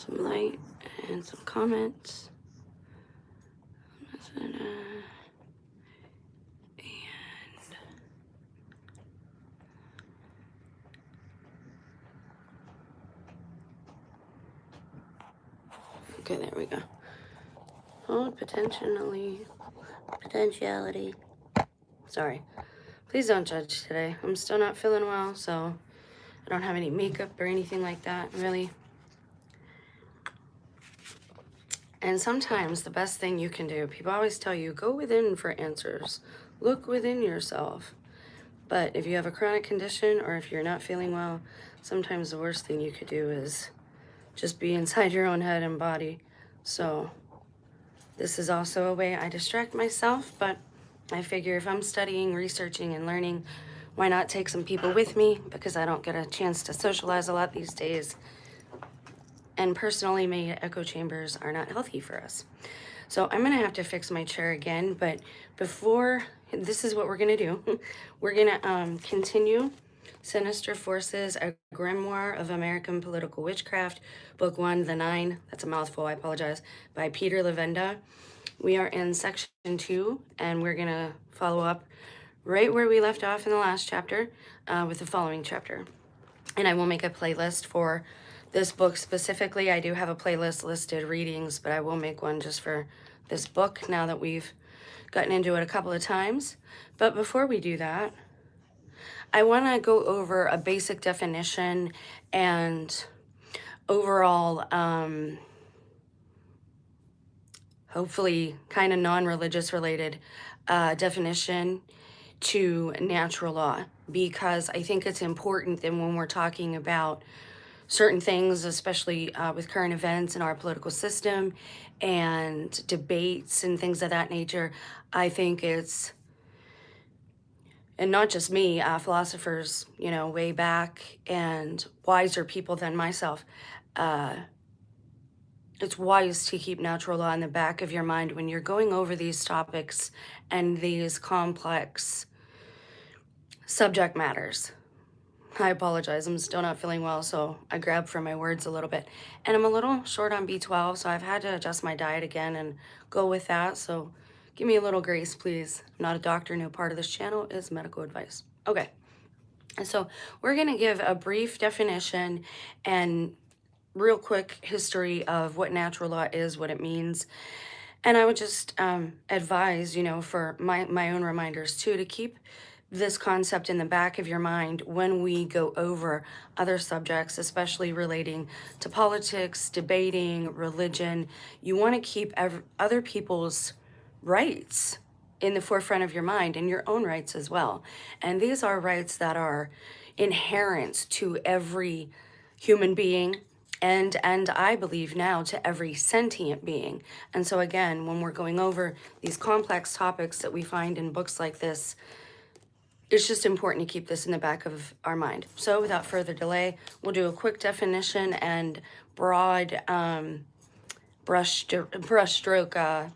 some light and some comments. And okay, there we go. Hold potentiality. Sorry. Please don't judge today. I'm still not feeling well, so I don't have any makeup or anything like that, really. And sometimes the best thing you can do, people always tell you, go within for answers. Look within yourself. But if you have a chronic condition or if you're not feeling well, sometimes the worst thing you could do is just be inside your own head and body. So this is also a way I distract myself, but I figure if I'm studying, researching, and learning, why not take some people with me? Because I don't get a chance to socialize a lot these days. And personally made echo chambers are not healthy for us. So I'm gonna have to fix my chair again, but before, this is what we're gonna do. We're gonna continue Sinister Forces, a Grimoire of American Political Witchcraft, Book 1, The Nine, that's a mouthful, I apologize, by Peter Levenda. We are in section 2, and we're gonna follow up right where we left off in the last chapter with the following chapter. And I will make a playlist for this book specifically. I do have a playlist listed readings, but I will make one just for this book now that we've gotten into it a couple of times. But before we do that, I want to go over a basic definition and overall, hopefully kind of non-religious related definition to natural law, because I think it's important that when we're talking about certain things, especially with current events in our political system and debates and things of that nature, I think it's, and not just me, philosophers, you know, way back and wiser people than myself, it's wise to keep natural law in the back of your mind when you're going over these topics and these complex subject matters. I apologize, I'm still not feeling well, so I grabbed for my words a little bit. And I'm a little short on B12, so I've had to adjust my diet again and go with that, so give me a little grace, please. I'm not a doctor, no part of this channel is medical advice. Okay, so we're gonna give a brief definition and real quick history of what natural law is, what it means. And I would just advise, you know, for my own reminders too, to keep this concept in the back of your mind when we go over other subjects, especially relating to politics, debating, religion. You want to keep other people's rights in the forefront of your mind and your own rights as well. And these are rights that are inherent to every human being, and I believe now to every sentient being. And so again, when we're going over these complex topics that we find in books like this, it's just important to keep this in the back of our mind. So without further delay, we'll do a quick definition and broad brushstroke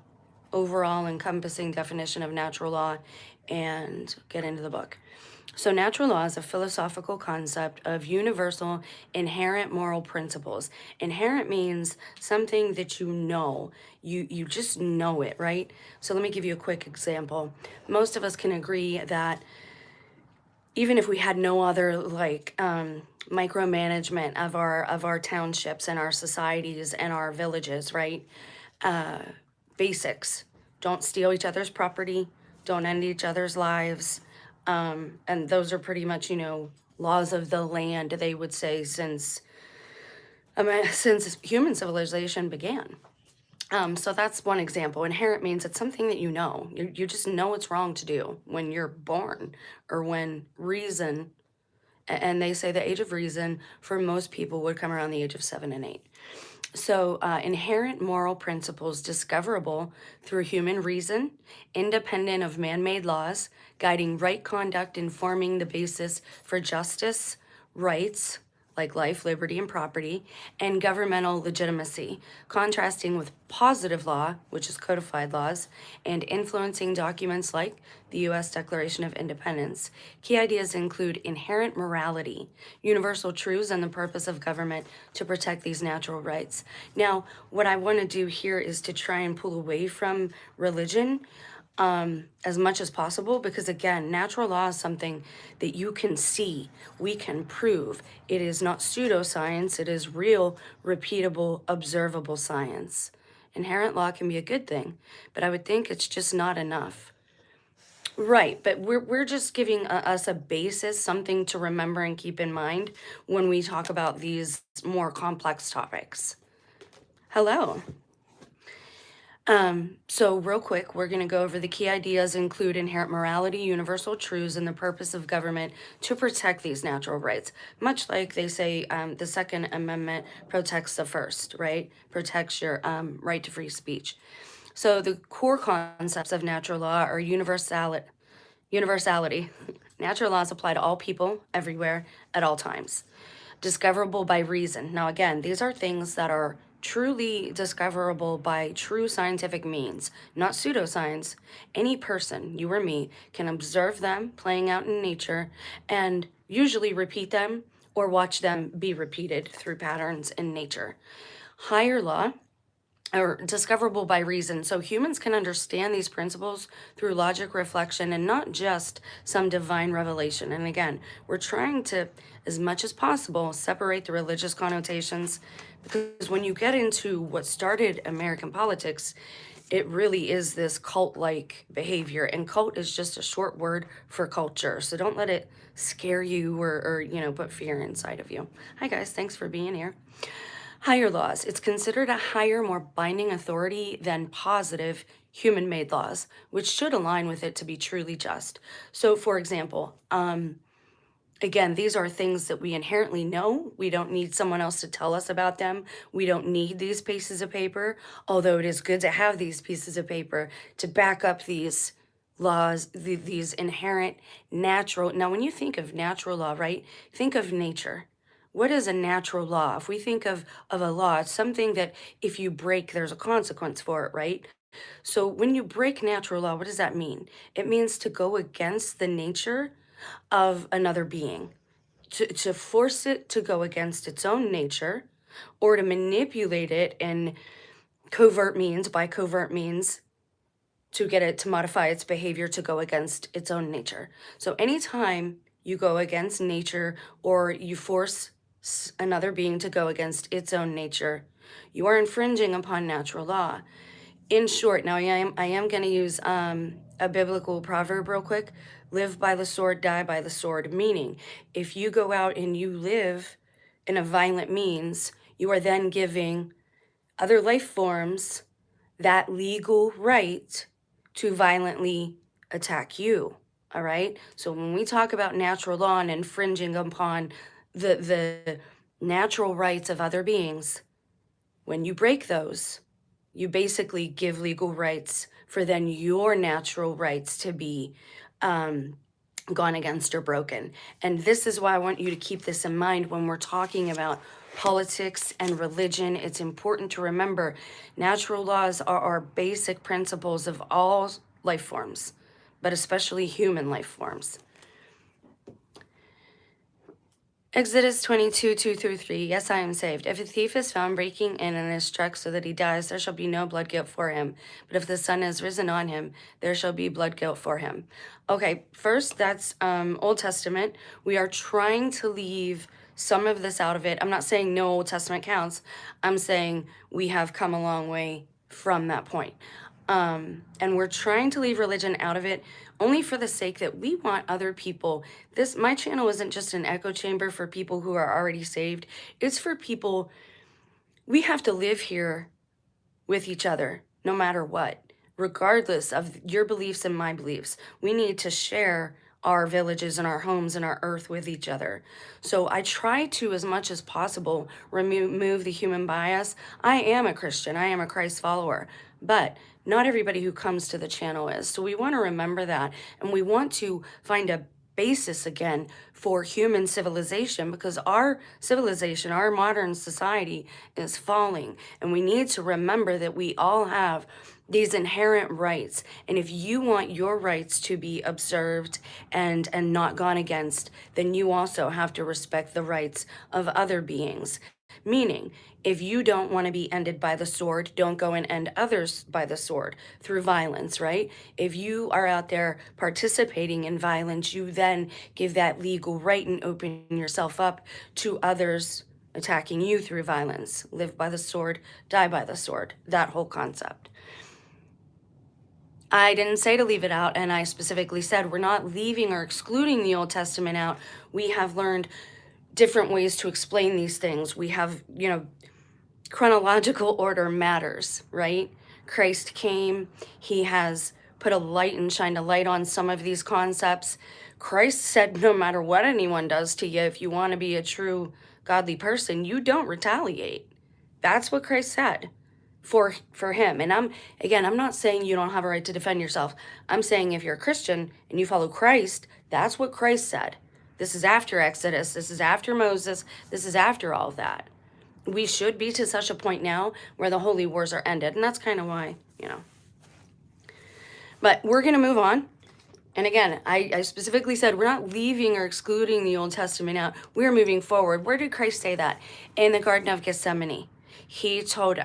overall encompassing definition of natural law and get into the book. So natural law is a philosophical concept of universal inherent moral principles. Inherent means something that you know. You just know it, right? So let me give you a quick example. Most of us can agree that even if we had no other like micromanagement of our townships and our societies and our villages, right? Basics: don't steal each other's property, don't end each other's lives, and those are pretty much, you know, laws of the land, they would say, since human civilization began. So that's one example. Inherent means it's something that you know. You just know it's wrong to do when you're born, or when reason, and they say the age of reason for most people would come around the age of 7 and 8. So inherent moral principles discoverable through human reason, independent of man-made laws, guiding right conduct and forming the basis for justice, rights, like life, liberty, and property, and governmental legitimacy, contrasting with positive law, which is codified laws, and influencing documents like the U.S. Declaration of Independence. Key ideas include inherent morality, universal truths, and the purpose of government to protect these natural rights. Now, what I want to do here is to try and pull away from religion as much as possible, because again, natural law is something that you can see, we can prove. It is not pseudoscience, it is real, repeatable, observable science. Inherent law can be a good thing, but I would think it's just not enough. Right, but we're just giving us a basis, something to remember and keep in mind when we talk about these more complex topics. Hello. So real quick, we're going to go over the key ideas include inherent morality, universal truths, and the purpose of government to protect these natural rights. Much like they say the Second Amendment protects the First, right? Protects your right to free speech. So the core concepts of natural law are universality. Natural laws apply to all people, everywhere, at all times. Discoverable by reason. Now, again, these are things that are truly discoverable by true scientific means, not pseudoscience. Any person, you or me, can observe them playing out in nature and usually repeat them or watch them be repeated through patterns in nature. Higher law, or discoverable by reason. So humans can understand these principles through logic, reflection, and not just some divine revelation. And again, we're trying to, as much as possible, separate the religious connotations, because when you get into what started American politics, it really is this cult-like behavior, and cult is just a short word for culture. So don't let it scare you or put fear inside of you. Hi guys, thanks for being here. Higher laws. It's considered a higher, more binding authority than positive human-made laws, which should align with it to be truly just. So, for example, again, these are things that we inherently know. We don't need someone else to tell us about them. We don't need these pieces of paper, although it is good to have these pieces of paper to back up these laws, these inherent natural. Now, when you think of natural law, right, think of nature. What is a natural law? If we think of a law, it's something that if you break, there's a consequence for it, right? So when you break natural law, what does that mean? It means to go against the nature of another being, to force it to go against its own nature, or to manipulate it in by covert means, to get it to modify its behavior to go against its own nature. So anytime you go against nature or you force another being to go against its own nature, you are infringing upon natural law. In short, now I am going to use a biblical proverb real quick. Live by the sword, die by the sword. Meaning, if you go out and you live in a violent means, you are then giving other life forms that legal right to violently attack you. All right? So when we talk about natural law and infringing upon the natural rights of other beings, when you break those, you basically give legal rights for then your natural rights to be gone against or broken. And this is why I want you to keep this in mind when we're talking about politics and religion. It's important to remember natural laws are our basic principles of all life forms, but especially human life forms. Exodus 22, 2-3. Yes, I am saved. If a thief is found breaking in and is struck so that he dies, there shall be no blood guilt for him. But if the sun is risen on him, there shall be blood guilt for him. Okay, first, that's Old Testament. We are trying to leave some of this out of it. I'm not saying no Old Testament counts. I'm saying we have come a long way from that point. And we're trying to leave religion out of it only for the sake that we want other people. My channel isn't just an echo chamber for people who are already saved. It's for people, we have to live here with each other, no matter what, regardless of your beliefs and my beliefs. We need to share our villages and our homes and our earth with each other. So I try to, as much as possible, remove the human bias. I am a Christian. I am a Christ follower. But not everybody who comes to the channel is. So we want to remember that. And we want to find a basis again for human civilization, because our civilization, our modern society is falling. And we need to remember that we all have these inherent rights. And if you want your rights to be observed and not gone against, then you also have to respect the rights of other beings. Meaning, if you don't want to be ended by the sword, don't go and end others by the sword through violence, right? If you are out there participating in violence, you then give that legal right and open yourself up to others attacking you through violence. Live by the sword, die by the sword, that whole concept. I didn't say to leave it out, and I specifically said we're not leaving or excluding the Old Testament out. We have learned different ways to explain these things. We have, chronological order matters, right? Christ came, he has put a light and shined a light on some of these concepts. Christ said, no matter what anyone does to you, if you want to be a true godly person, you don't retaliate. That's what Christ said for him. And I'm not saying you don't have a right to defend yourself. I'm saying if you're a Christian and you follow Christ, that's what Christ said. This is after Exodus. This is after Moses. This is after all of that. We should be to such a point now where the holy wars are ended. And that's kind of why, But we're going to move on. And again, I specifically said we're not leaving or excluding the Old Testament out. We're moving forward. Where did Christ say that? In the Garden of Gethsemane. He told,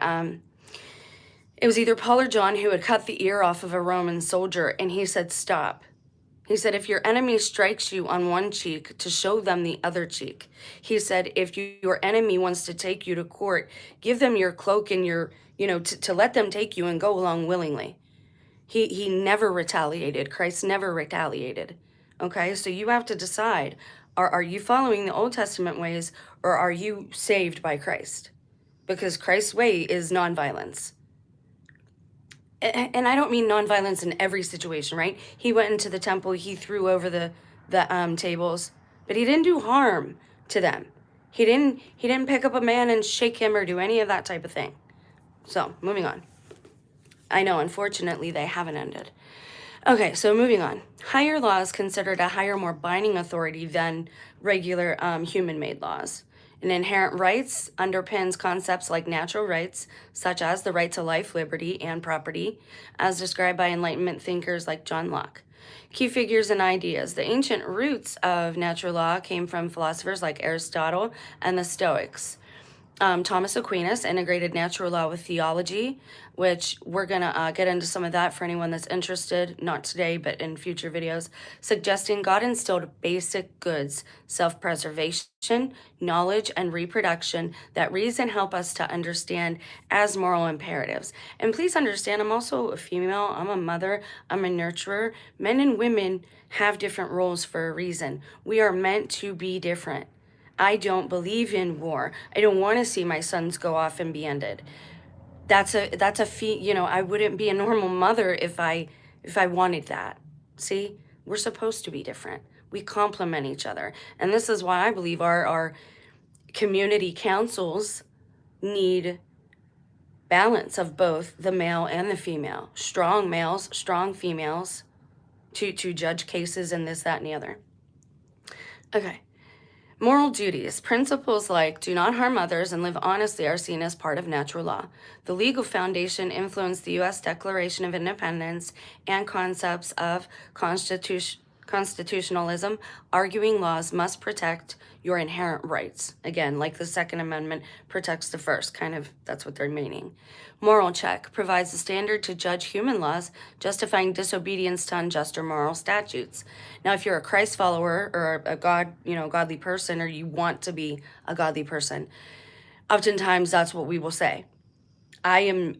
it was either Paul or John who had cut the ear off of a Roman soldier. And he said, stop. He said, if your enemy strikes you on one cheek, to show them the other cheek. He said, if your enemy wants to take you to court, give them your cloak and your, to let them take you and go along willingly. He never retaliated. Christ never retaliated. Okay, so you have to decide, are you following the Old Testament ways, or are you saved by Christ? Because Christ's way is nonviolence. And I don't mean nonviolence in every situation, right? He went into the temple, he threw over the tables, but he didn't do harm to them. He didn't pick up a man and shake him or do any of that type of thing. So, moving on. I know, unfortunately, they haven't ended. Okay, so moving on. Higher law is considered a higher, more binding authority than regular human-made laws. And inherent rights underpins concepts like natural rights, such as the right to life, liberty, and property, as described by Enlightenment thinkers like John Locke. Key figures and ideas. The ancient roots of natural law came from philosophers like Aristotle and the Stoics. Thomas Aquinas integrated natural law with theology, which we're going to get into some of that for anyone that's interested, not today, but in future videos, suggesting God instilled basic goods, self-preservation, knowledge, and reproduction that reason help us to understand as moral imperatives. And please understand, I'm also a female, I'm a mother, I'm a nurturer. Men and women have different roles for a reason. We are meant to be different. I don't believe in war. I don't want to see my sons go off and be ended. That's a feat, I wouldn't be a normal mother if I wanted that. See, we're supposed to be different. We complement each other. And this is why I believe our community councils need balance of both the male and the female. Strong males, strong females to judge cases and this, that, and the other. Okay. Moral duties. Principles like do not harm others and live honestly are seen as part of natural law. The legal foundation influenced the U.S. Declaration of Independence and concepts of constitutionalism, arguing laws must protect your inherent rights. Again, like the Second Amendment protects the First, kind of, that's what they're meaning. Moral check provides a standard to judge human laws, justifying disobedience to unjust or moral statutes. Now, if you're a Christ follower or a godly person, or you want to be a godly person, oftentimes that's what we will say. I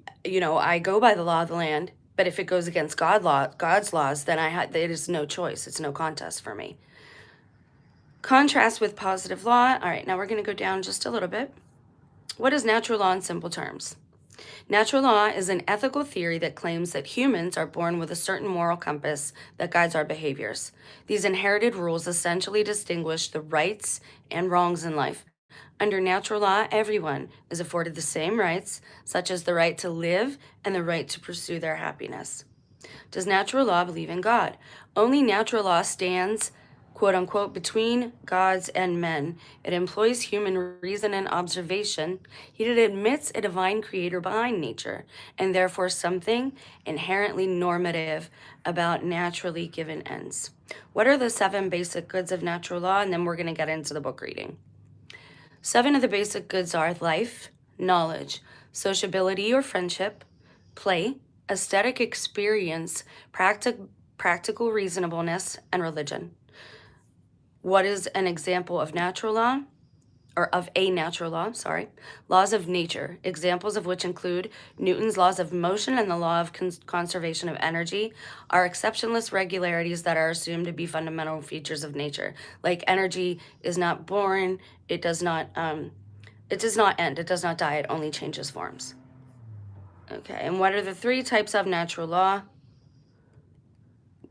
go by the law of the land, but if it goes against God's laws, then it is no choice. It's no contest for me. Contrast with positive law. All right, now we're going to go down just a little bit. What is natural law in simple terms? Natural law is an ethical theory that claims that humans are born with a certain moral compass that guides our behaviors. These inherited rules essentially distinguish the rights and wrongs in life. Under natural law, everyone is afforded the same rights, such as the right to live and the right to pursue their happiness. Does natural law believe in God? Only natural law stands quote unquote, between gods and men. It employs human reason and observation, yet it admits a divine creator behind nature, and therefore something inherently normative about naturally given ends. What are the 7 basic goods of natural law? And then we're going to get into the book reading. 7 of the basic goods are life, knowledge, sociability or friendship, play, aesthetic experience, practical reasonableness, and religion. What is an example of natural law? Or of a natural law, sorry. Laws of nature, examples of which include Newton's laws of motion and the law of conservation of energy, are exceptionless regularities that are assumed to be fundamental features of nature. Like energy is not born, it does not end, it does not die, it only changes forms. Okay, and what are the 3 types of natural law?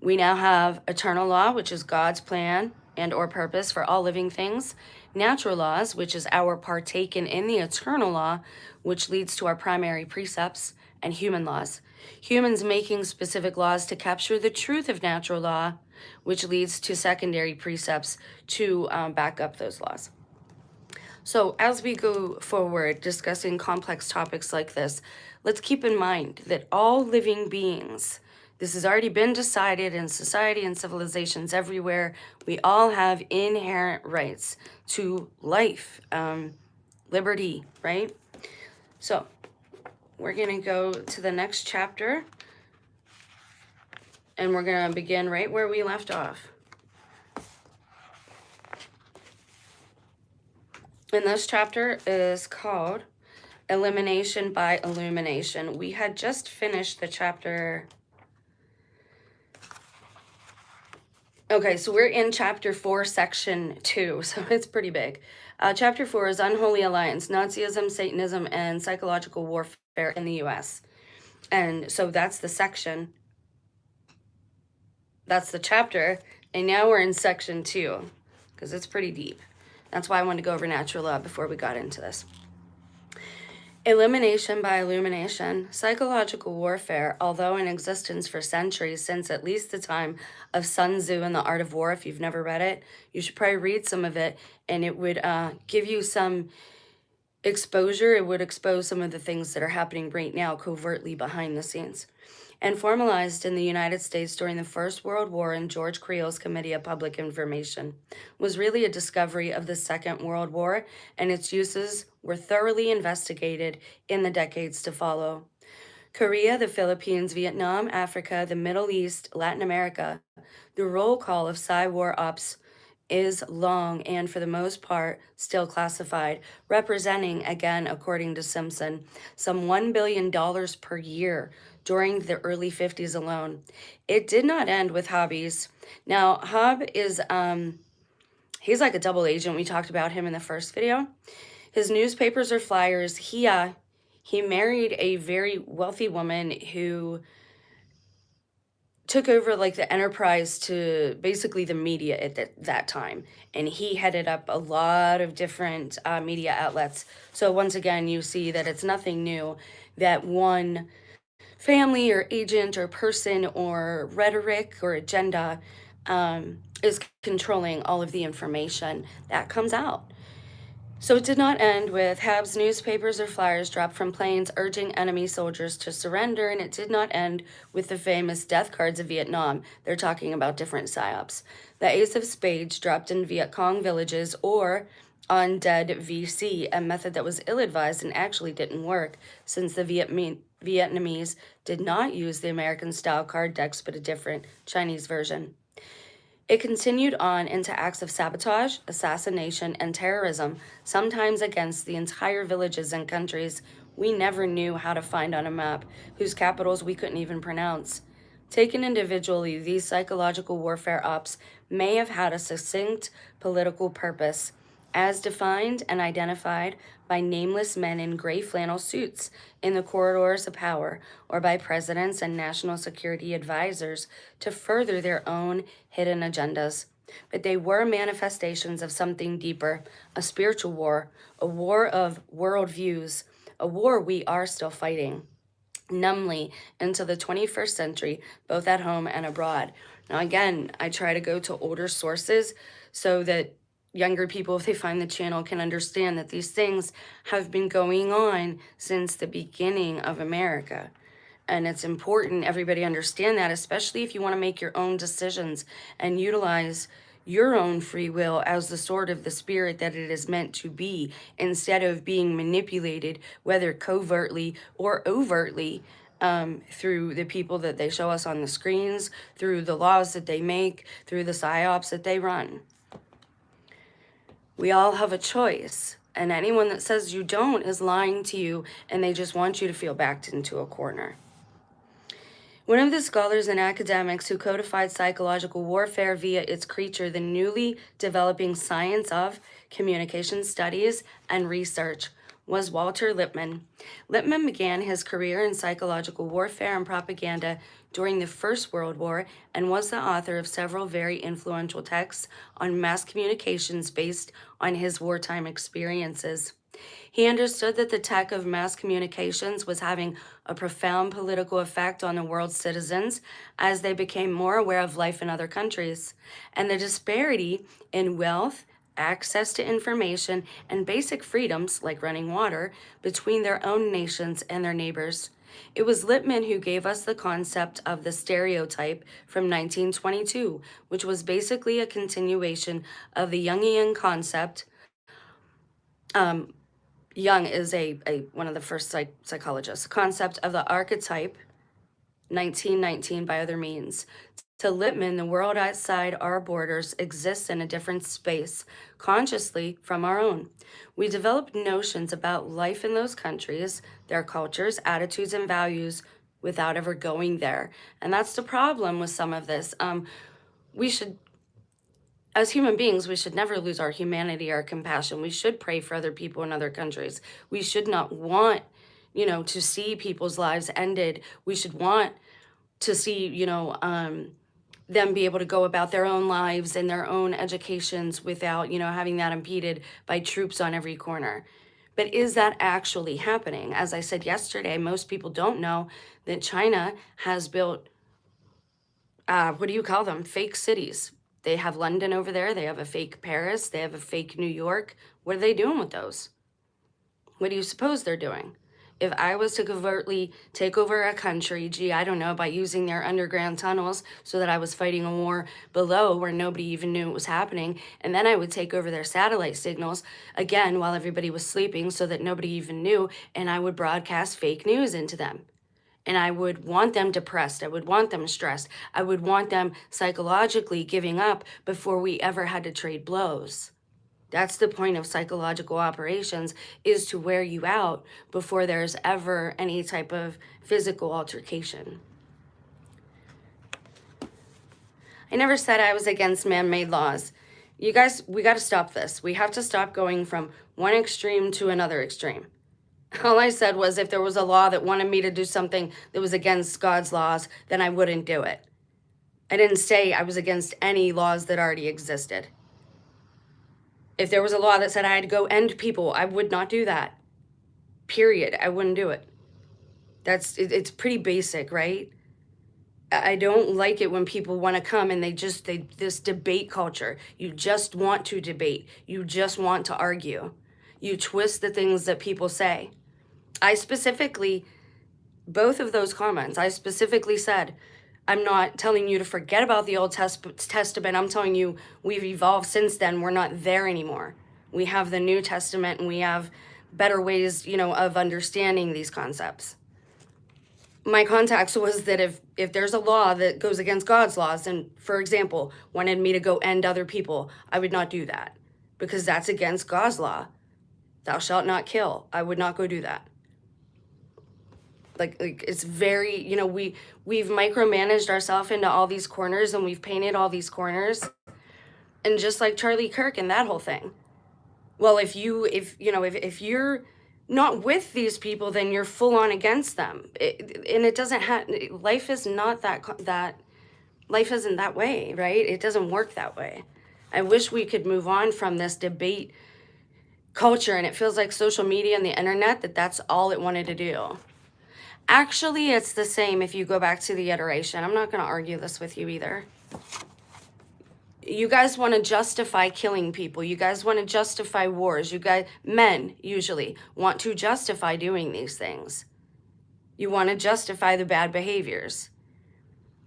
We now have eternal law, which is God's plan and or purpose for all living things. Natural laws, which is our partaken in the eternal law, which leads to our primary precepts, and human laws. Humans making specific laws to capture the truth of natural law, which leads to secondary precepts to back up those laws. So as we go forward discussing complex topics like this, let's keep in mind that all living beings, this has already been decided in society and civilizations everywhere, we all have inherent rights to life, liberty, right? So we're going to go to the next chapter, and we're going to begin right where we left off. And this chapter is called Elimination by Illumination. We had just finished the chapter. Okay, so we're in chapter 4, section 2, so it's pretty big. Chapter 4 is Unholy Alliance, Nazism, Satanism, and Psychological Warfare in the U.S. And so that's the section. That's the chapter. And now we're in section 2, because it's pretty deep. That's why I wanted to go over natural law before we got into this. Elimination by illumination. Psychological warfare, although in existence for centuries, since at least the time of Sun Tzu and the Art of War, if you've never read it, you should probably read some of it, and it would give you some exposure. It would expose some of the things that are happening right now covertly behind the scenes. And formalized in the United States during the First World War in George Creel's Committee of Public Information, was really a discovery of the Second World War, and its uses were thoroughly investigated in the decades to follow. Korea, the Philippines, Vietnam, Africa, the Middle East, Latin America, the roll call of Psy-War ops is long and for the most part still classified, representing, again, according to Simpson, some $1 billion per year during the early 50s alone. It did not end with Hobbies. Now, Hobb is, he's like a double agent. We talked about him in the first video. His newspapers or flyers, he married a very wealthy woman who took over like the enterprise to basically the media at that time, and he headed up a lot of different media outlets. So once again, you see that it's nothing new that one family or agent or person or rhetoric or agenda is controlling all of the information that comes out. So it did not end with Hab's newspapers or flyers dropped from planes urging enemy soldiers to surrender, and it did not end with the famous death cards of Vietnam. They're talking about different psyops. The Ace of Spades dropped in Viet Cong villages or on dead VC, a method that was ill-advised and actually didn't work since the Vietnamese did not use the American-style card decks but a different Chinese version. It continued on into acts of sabotage, assassination, and terrorism, sometimes against the entire villages and countries we never knew how to find on a map, whose capitals we couldn't even pronounce. Taken individually, these psychological warfare ops may have had a succinct political purpose, as defined and identified by nameless men in gray flannel suits in the corridors of power, or by presidents and national security advisors to further their own hidden agendas. But they were manifestations of something deeper, a spiritual war, a war of worldviews, a war we are still fighting. numbly into the 21st century, both at home and abroad. Now, again, I try to go to older sources so that younger people, if they find the channel, can understand that these things have been going on since the beginning of America. And it's important everybody understand that, especially if you want to make your own decisions and utilize your own free will as the sword of the spirit that it is meant to be, instead of being manipulated, whether covertly or overtly, through the people that they show us on the screens, through the laws that they make, through the psyops that they run. We all have a choice, and anyone that says you don't is lying to you, and they just want you to feel backed into a corner. One of the scholars and academics who codified psychological warfare via its creature, the newly developing science of communication studies and research, was Walter Lippmann. Lippmann began his career in psychological warfare and propaganda during the First World War and was the author of several very influential texts on mass communications based on his wartime experiences. He understood that the tech of mass communications was having a profound political effect on the world's citizens as they became more aware of life in other countries, and the disparity in wealth, access to information, and basic freedoms, like running water, between their own nations and their neighbors. It was Lippmann who gave us the concept of the stereotype from 1922, which was basically a continuation of the Jungian concept. Jung is one of the first psychologists. Concept of the archetype, 1919 by other means. To Lippmann, the world outside our borders exists in a different space, consciously from our own. We develop notions about life in those countries, their cultures, attitudes, and values without ever going there. And that's the problem with some of this. We should, as human beings, we should never lose our humanity, our compassion. We should pray for other people in other countries. We should not want, to see people's lives ended. We should want to see, them be able to go about their own lives and their own educations without, having that impeded by troops on every corner. But is that actually happening? As I said yesterday, most people don't know that China has built, what do you call them? Fake cities. They have London over there. They have a fake Paris. They have a fake New York. What are they doing with those? What do you suppose they're doing? If I was to covertly take over a country, I don't know, by using their underground tunnels so that I was fighting a war below where nobody even knew it was happening, and then I would take over their satellite signals, again, while everybody was sleeping so that nobody even knew, and I would broadcast fake news into them. And I would want them depressed. I would want them stressed. I would want them psychologically giving up before we ever had to trade blows. That's the point of psychological operations, is to wear you out before there's ever any type of physical altercation. I never said I was against man-made laws. You guys, we got to stop this. We have to stop going from one extreme to another extreme. All I said was if there was a law that wanted me to do something that was against God's laws, then I wouldn't do it. I didn't say I was against any laws that already existed. If there was a law that said I had to go end people, I would not do that. Period. I wouldn't do it. It's pretty basic, right? I don't like it when people want to come and this debate culture. You just want to debate. You just want to argue. You twist the things that people say. I specifically, both of those comments, I specifically said, I'm not telling you to forget about the Old Testament. I'm telling you we've evolved since then. We're not there anymore. We have the New Testament and we have better ways, of understanding these concepts. My context was that if there's a law that goes against God's laws and, for example, wanted me to go end other people, I would not do that because that's against God's law. Thou shalt not kill. I would not go do that. Like it's very, we've micromanaged ourselves into all these corners and we've painted all these corners. And just like Charlie Kirk and that whole thing. Well, if you're not with these people, then you're full on against them. And it doesn't have, life is not that life isn't that way, right? It doesn't work that way. I wish we could move on from this debate culture, and it feels like social media and the internet, that's all it wanted to do. Actually, it's the same if you go back to the iteration. I'm not going to argue this with you either. You guys want to justify killing people. You guys want to justify wars. You guys, men usually, want to justify doing these things. You want to justify the bad behaviors.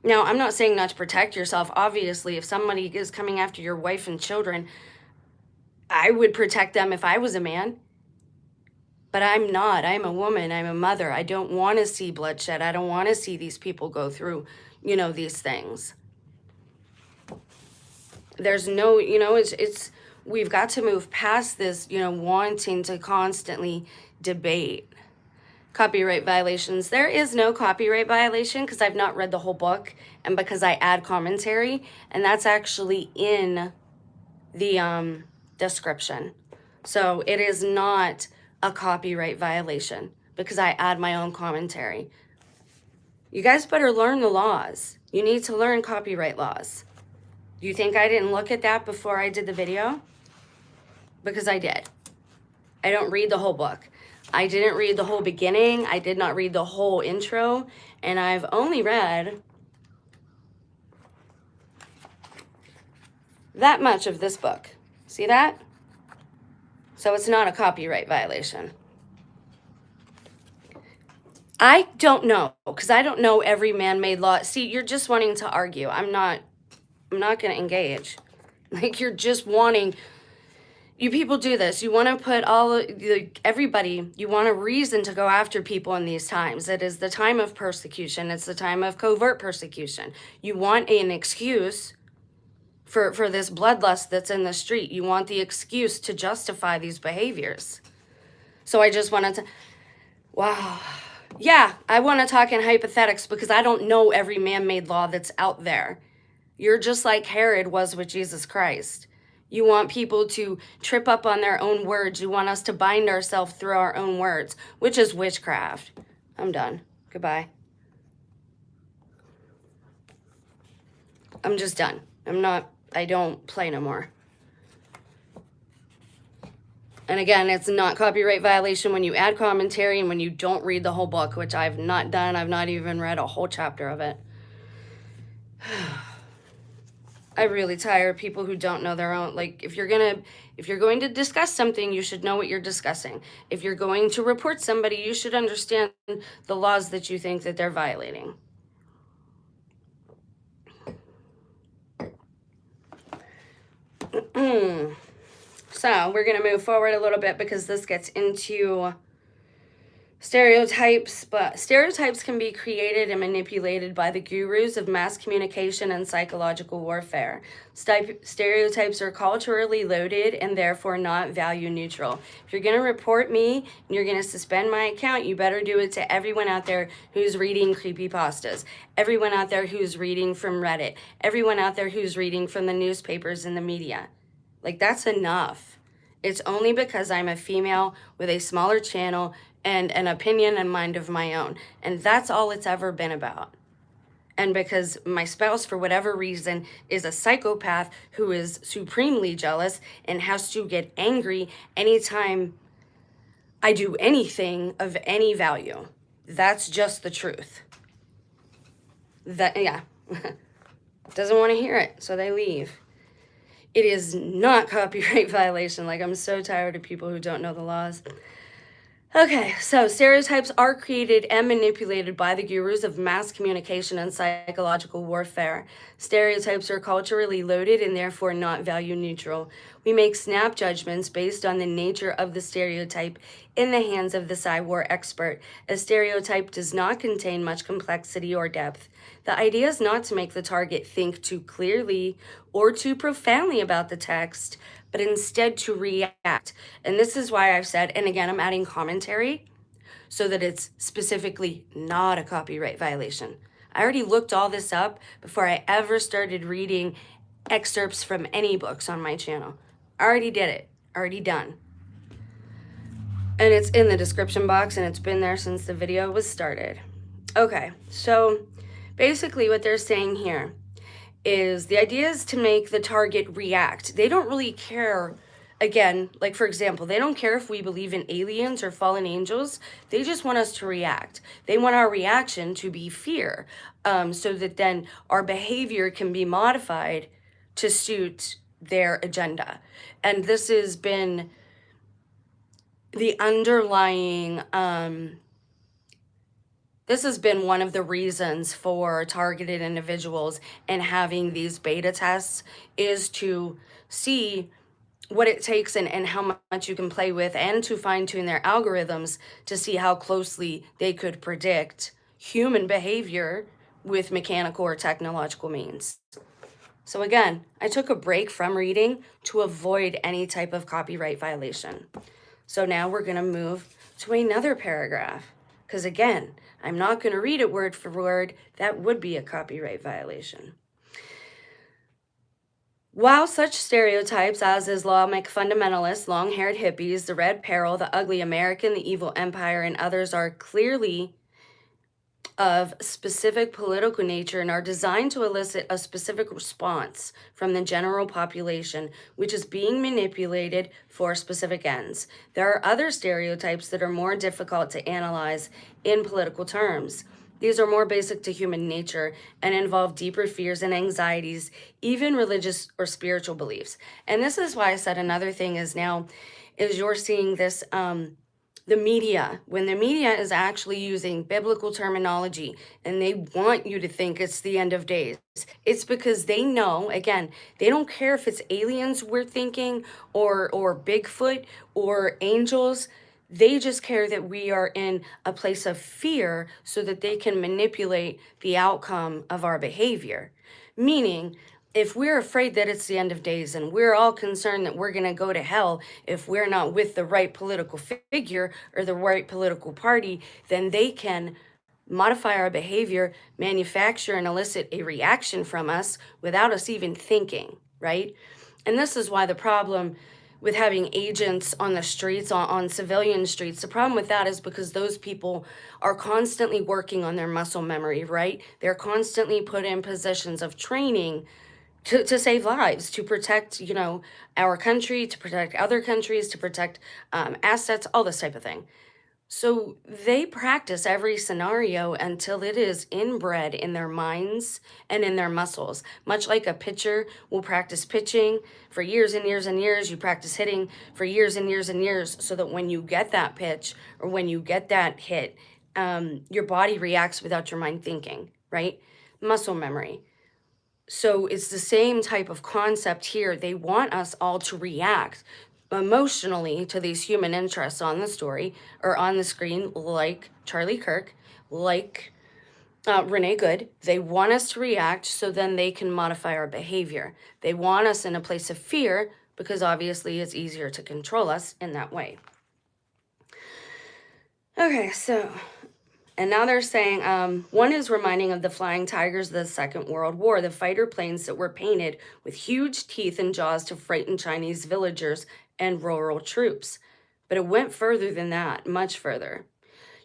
Now, I'm not saying not to protect yourself. Obviously, if somebody is coming after your wife and children, I would protect them if I was a man. But I'm not. I'm a woman. I'm a mother. I don't want to see bloodshed. I don't want to see these people go through, these things. There's no, we've got to move past this, wanting to constantly debate copyright violations. There is no copyright violation because I've not read the whole book and because I add commentary, and that's actually in the description. So it is not a copyright violation because I add my own commentary. You guys better learn the laws. You need to learn copyright laws. Do you think I didn't look at that before I did the video? Because I did. I don't read the whole book. I didn't read the whole beginning. I did not read the whole intro. And I've only read that much of this book. See that? So it's not a copyright violation. I don't know, because I don't know every man-made law. See, you're just wanting to argue. I'm not going to engage. Like, you're just wanting... You people do this. You want to put everybody, you want a reason to go after people in these times. It is the time of persecution. It's the time of covert persecution. You want an excuse for this bloodlust that's in the street. You want the excuse to justify these behaviors. So I just wanted to, wow. Yeah, I want to talk in hypothetics because I don't know every man-made law that's out there. You're just like Herod was with Jesus Christ. You want people to trip up on their own words. You want us to bind ourselves through our own words, which is witchcraft. I'm done. Goodbye. I'm just done. I don't play no more. And again, it's not copyright violation when you add commentary and when you don't read the whole book, which I've not done. I've not even read a whole chapter of it. I'm really tired of people who don't know their own. Like, if you're going to discuss something, you should know what you're discussing. If you're going to report somebody, you should understand the laws that you think that they're violating. So we're going to move forward a little bit because this gets into stereotypes, but stereotypes can be created and manipulated by the gurus of mass communication and psychological warfare. Stereotypes are culturally loaded and therefore not value neutral. If you're going to report me and you're going to suspend my account, you better do it to everyone out there who's reading creepypastas, everyone out there who's reading from Reddit, everyone out there who's reading from the newspapers and the media. Like, that's enough. It's only because I'm a female with a smaller channel and an opinion and mind of my own. And that's all it's ever been about. And because my spouse, for whatever reason, is a psychopath who is supremely jealous and has to get angry anytime I do anything of any value. That's just the truth. Yeah. Doesn't want to hear it, so they leave. It is not copyright violation. Like, I'm so tired of people who don't know the laws. Okay, so stereotypes are created and manipulated by the gurus of mass communication and psychological warfare. Stereotypes are culturally loaded and therefore not value neutral. We make snap judgments based on the nature of the stereotype in the hands of the Psywar expert. A stereotype does not contain much complexity or depth. The idea is not to make the target think too clearly or too profoundly about the text, but instead to react. And this is why I've said, and again, I'm adding commentary so that it's specifically not a copyright violation. I already looked all this up before I ever started reading excerpts from any books on my channel. I already did it, already done. And it's in the description box and it's been there since the video was started. Okay, so basically what they're saying here is the idea is to make the target react. They don't really care Again, like for example, they don't care if we believe in aliens or fallen angels. They just want us to react. They want our reaction to be fear, so that then our behavior can be modified to suit their agenda. And this has been the underlying, this has been one of the reasons for targeted individuals and having these beta tests, is to see what it takes and how much you can play with, and to fine tune their algorithms to see how closely they could predict human behavior with mechanical or technological means. So again, I took a break from reading to avoid any type of copyright violation. So now we're going to move to another paragraph, because again, I'm not going to read it word for word. That would be a copyright violation. While such stereotypes as Islamic fundamentalists, long-haired hippies, the Red Peril, the ugly American, the evil empire, and others are clearly of specific political nature and are designed to elicit a specific response from the general population, which is being manipulated for specific ends. There are other stereotypes that are more difficult to analyze in political terms. These are more basic to human nature and involve deeper fears and anxieties, even religious or spiritual beliefs. And this is why I said another thing is now is you're seeing this, the media, when the media is actually using biblical terminology and they want you to think it's the end of days, it's because they know, again, they don't care if it's aliens we're thinking or Bigfoot or angels. They just care that we are in a place of fear so that they can manipulate the outcome of our behavior. Meaning, if we're afraid that it's the end of days and we're all concerned that we're going to go to hell if we're not with the right political figure or the right political party, then they can modify our behavior, manufacture and elicit a reaction from us without us even thinking, right? And this is why the problem with having agents on the streets, on civilian streets, the problem with that is because those people are constantly working on their muscle memory, right? They're constantly put in positions of training to save lives, to protect, our country, to protect other countries, to protect assets, all this type of thing. So they practice every scenario until it is inbred in their minds and in their muscles. Much like a pitcher will practice pitching for years and years and years, you practice hitting for years and years and years, so that when you get that pitch or when you get that hit, your body reacts without your mind thinking, right? Muscle memory. So it's the same type of concept here. They want us all to react emotionally to these human interests on the story or on the screen, like Charlie Kirk, like Renee Good. They want us to react so then they can modify our behavior. They want us in a place of fear because obviously it's easier to control us in that way. Okay, so... And now they're saying, one is reminding of the flying tigers of the Second World War, the fighter planes that were painted with huge teeth and jaws to frighten Chinese villagers and rural troops. But it went further than that, much further.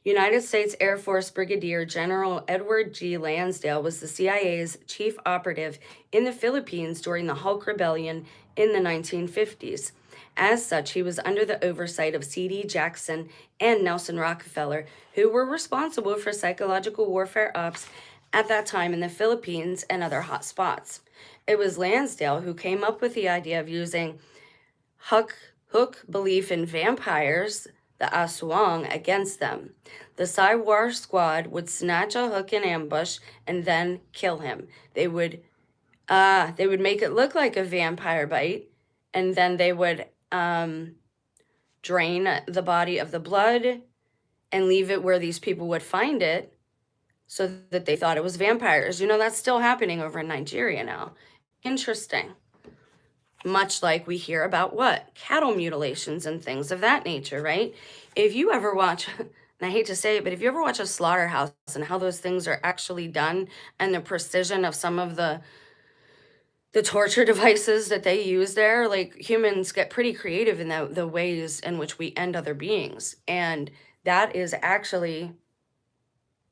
United States Air Force Brigadier General Edward G. Lansdale was the CIA's chief operative in the Philippines during the Hulk Rebellion in the 1950s. As such, he was under the oversight of C.D. Jackson and Nelson Rockefeller, who were responsible for psychological warfare ops at that time in the Philippines and other hot spots. It was Lansdale who came up with the idea of using hook belief in vampires, the aswang, against them. The Saiwar squad would snatch a hook in ambush and then kill him. They would make it look like a vampire bite, and then they would drain the body of the blood and leave it where these people would find it so that they thought it was vampires. That's still happening over in Nigeria now. Interesting. Much like we hear about what? Cattle mutilations and things of that nature, right? If you ever watch, and I hate to say it, but if you ever watch a slaughterhouse and how those things are actually done and the precision of some of the torture devices that they use there, like, humans get pretty creative in the ways in which we end other beings. And that is actually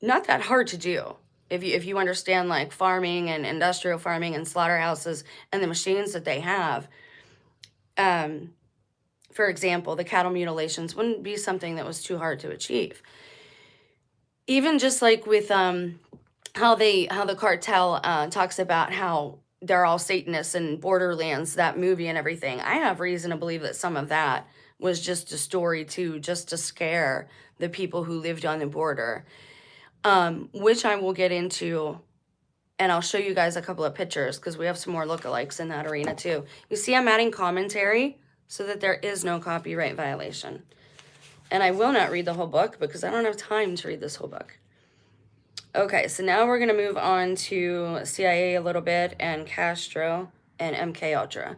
not that hard to do. If you understand, like, farming and industrial farming and slaughterhouses and the machines that they have, For example, the cattle mutilations wouldn't be something that was too hard to achieve. Even just like with how the cartel talks about how they're all Satanists and Borderlands, that movie and everything. I have reason to believe that some of that was just a story too, just to scare the people who lived on the border, which I will get into, and I'll show you guys a couple of pictures because we have some more lookalikes in that arena too. You see, I'm adding commentary so that there is no copyright violation. And I will not read the whole book because I don't have time to read this whole book. Okay, so now we're going to move on to CIA a little bit and Castro and MK Ultra.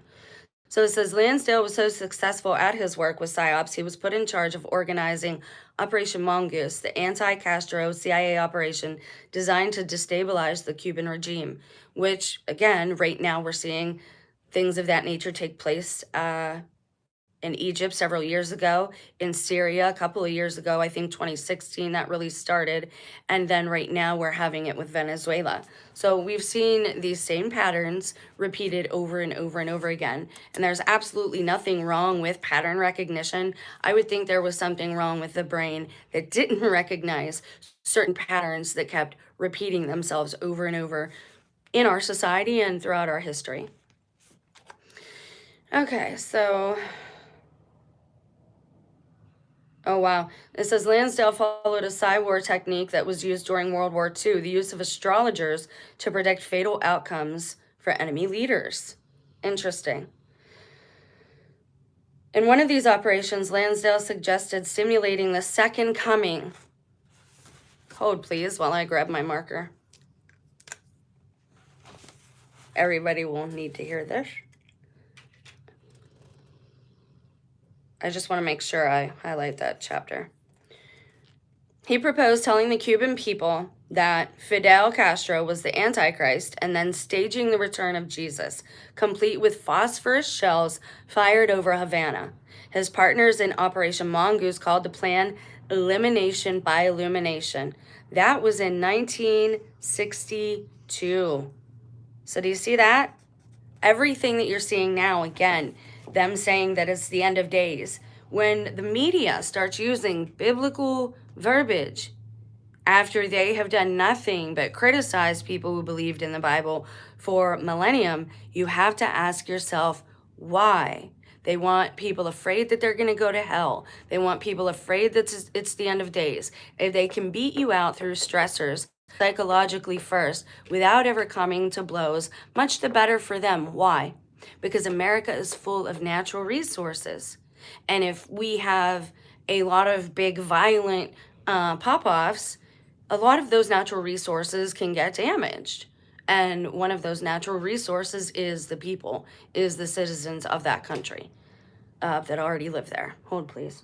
So it says Lansdale was so successful at his work with PSYOPs, he was put in charge of organizing Operation Mongoose, the anti-Castro CIA operation designed to destabilize the Cuban regime, which, again, right now we're seeing things of that nature take place in Egypt several years ago, in Syria a couple of years ago, I think 2016 that really started, and then right now we're having it with Venezuela. So we've seen these same patterns repeated over and over and over again, and there's absolutely nothing wrong with pattern recognition. I would think there was something wrong with the brain that didn't recognize certain patterns that kept repeating themselves over and over in our society and throughout our history. Okay, so... Oh, wow. It says Lansdale followed a Psy-War technique that was used during World War II, the use of astrologers to predict fatal outcomes for enemy leaders. Interesting. In one of these operations, Lansdale suggested simulating the second coming. Hold, please, while I grab my marker. Everybody will need to hear this. I just want to make sure I highlight that chapter. He proposed telling the Cuban people that Fidel Castro was the Antichrist and then staging the return of Jesus, complete with phosphorus shells fired over Havana. His partners in Operation Mongoose called the plan Elimination by Illumination. That was in 1962. So do you see that? Everything that you're seeing now, again, them saying that it's the end of days. When the media starts using biblical verbiage after they have done nothing but criticize people who believed in the Bible for millennium, you have to ask yourself why. They want people afraid that they're going to go to hell. They want people afraid that it's the end of days. If they can beat you out through stressors psychologically first without ever coming to blows, much the better for them. Why? Because America is full of natural resources. And if we have a lot of big violent pop-offs, a lot of those natural resources can get damaged. And one of those natural resources is the people, is the citizens of that country that already live there. Hold, please.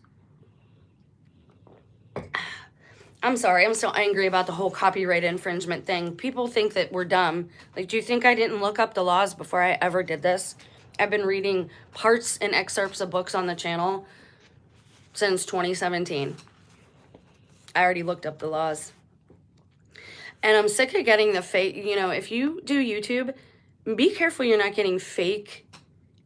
I'm sorry, I'm so angry about the whole copyright infringement thing. People think that we're dumb. Like, do you think I didn't look up the laws before I ever did this? I've been reading parts and excerpts of books on the channel since 2017. I already looked up the laws. And I'm sick of getting the fake, if you do YouTube, be careful you're not getting fake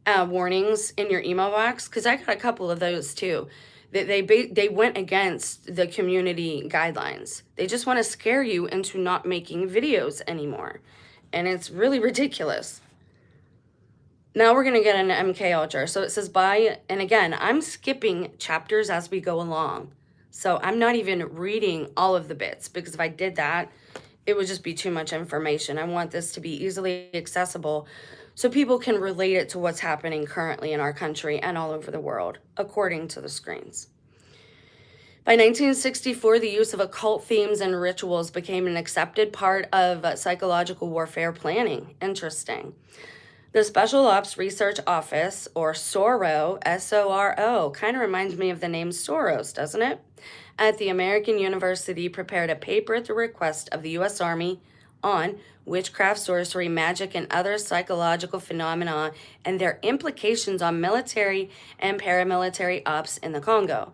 warnings in your email box, because I got a couple of those too. They went against the community guidelines. They just want to scare you into not making videos anymore. And it's really ridiculous. Now we're going to get an MK Ultra. So it says and again, I'm skipping chapters as we go along. So I'm not even reading all of the bits, because if I did that, it would just be too much information. I want this to be easily accessible so people can relate it to what's happening currently in our country and all over the world, according to the screens. By 1964, the use of occult themes and rituals became an accepted part of psychological warfare planning. Interesting. The Special Ops Research Office, or SORO, S-O-R-O, kind of reminds me of the name Soros, doesn't it? At the American University prepared a paper at the request of the U.S. Army on witchcraft, sorcery, magic, and other psychological phenomena and their implications on military and paramilitary ops in the Congo.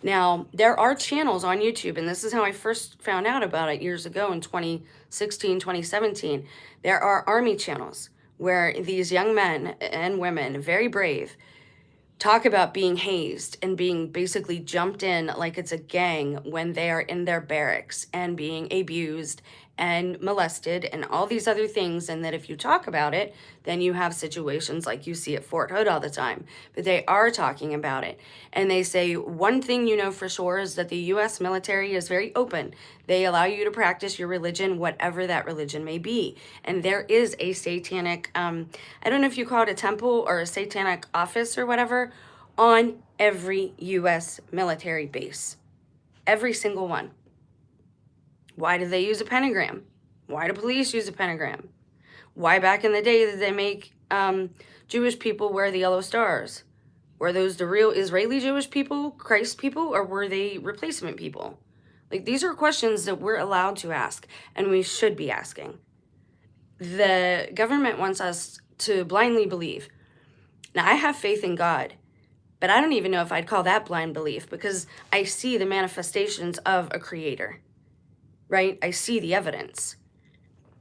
Now, there are channels on YouTube, and this is how I first found out about it years ago in 2016, 2017. There are Army channels where these young men and women, very brave, talk about being hazed and being basically jumped in like it's a gang when they are in their barracks and being abused and molested and all these other things, and that if you talk about it, then you have situations like you see at Fort Hood all the time. But they are talking about it. And they say one thing you know for sure is that the US military is very open. They allow you to practice your religion, whatever that religion may be. And there is a satanic, I don't know if you call it a temple or a satanic office or whatever, on every US military base. Every single one. Why do they use a pentagram? Why do police use a pentagram? Why back in the day did they make Jewish people wear the yellow stars? Were those the real Israeli Jewish people, Christ people, or were they replacement people? Like, these are questions that we're allowed to ask, and we should be asking. The government wants us to blindly believe. Now, I have faith in God, but I don't even know if I'd call that blind belief, because I see the manifestations of a creator, right? I see the evidence.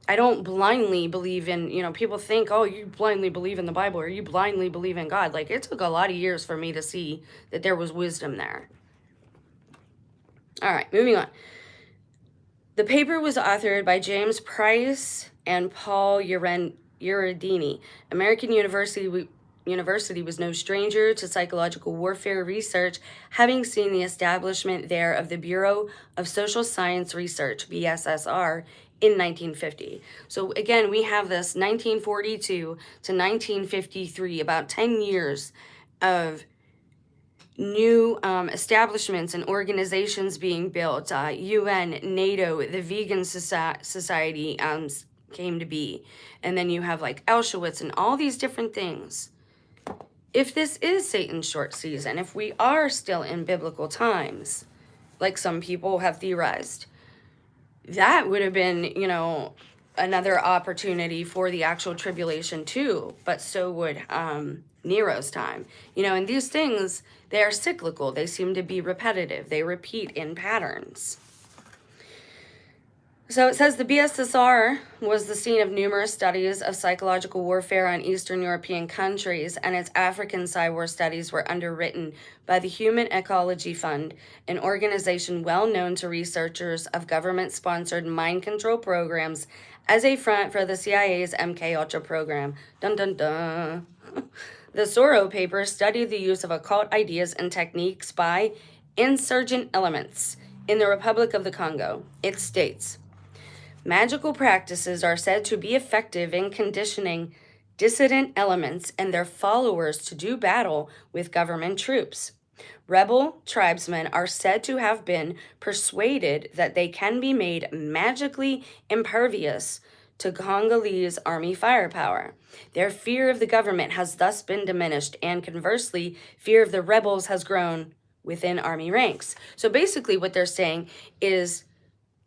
I don't blindly believe in, people think, oh, you blindly believe in the Bible or you blindly believe in God. Like, it took a lot of years for me to see that there was wisdom there. All right, moving on. The paper was authored by James Price and Paul Uridini. American University was no stranger to psychological warfare research, having seen the establishment there of the Bureau of Social Science Research, BSSR, in 1950. So again, we have this 1942 to 1953, about 10 years of new establishments and organizations being built. UN, NATO, the Vegan Society came to be. And then you have like Auschwitz and all these different things. If this is Satan's short season, if we are still in biblical times, like some people have theorized, that would have been, another opportunity for the actual tribulation too, but so would Nero's time. And these things, they are cyclical. They seem to be repetitive. They repeat in patterns. So it says the BSSR was the scene of numerous studies of psychological warfare on Eastern European countries, and its African Psy-War studies were underwritten by the Human Ecology Fund, an organization well known to researchers of government-sponsored mind control programs as a front for the CIA's MK Ultra program. Dun dun dun. The Soro paper studied the use of occult ideas and techniques by insurgent elements in the Republic of the Congo. It states, magical practices are said to be effective in conditioning dissident elements and their followers to do battle with government troops. Rebel tribesmen are said to have been persuaded that they can be made magically impervious to Congolese army firepower. Their fear of the government has thus been diminished, and conversely, fear of the rebels has grown within army ranks. So basically what they're saying is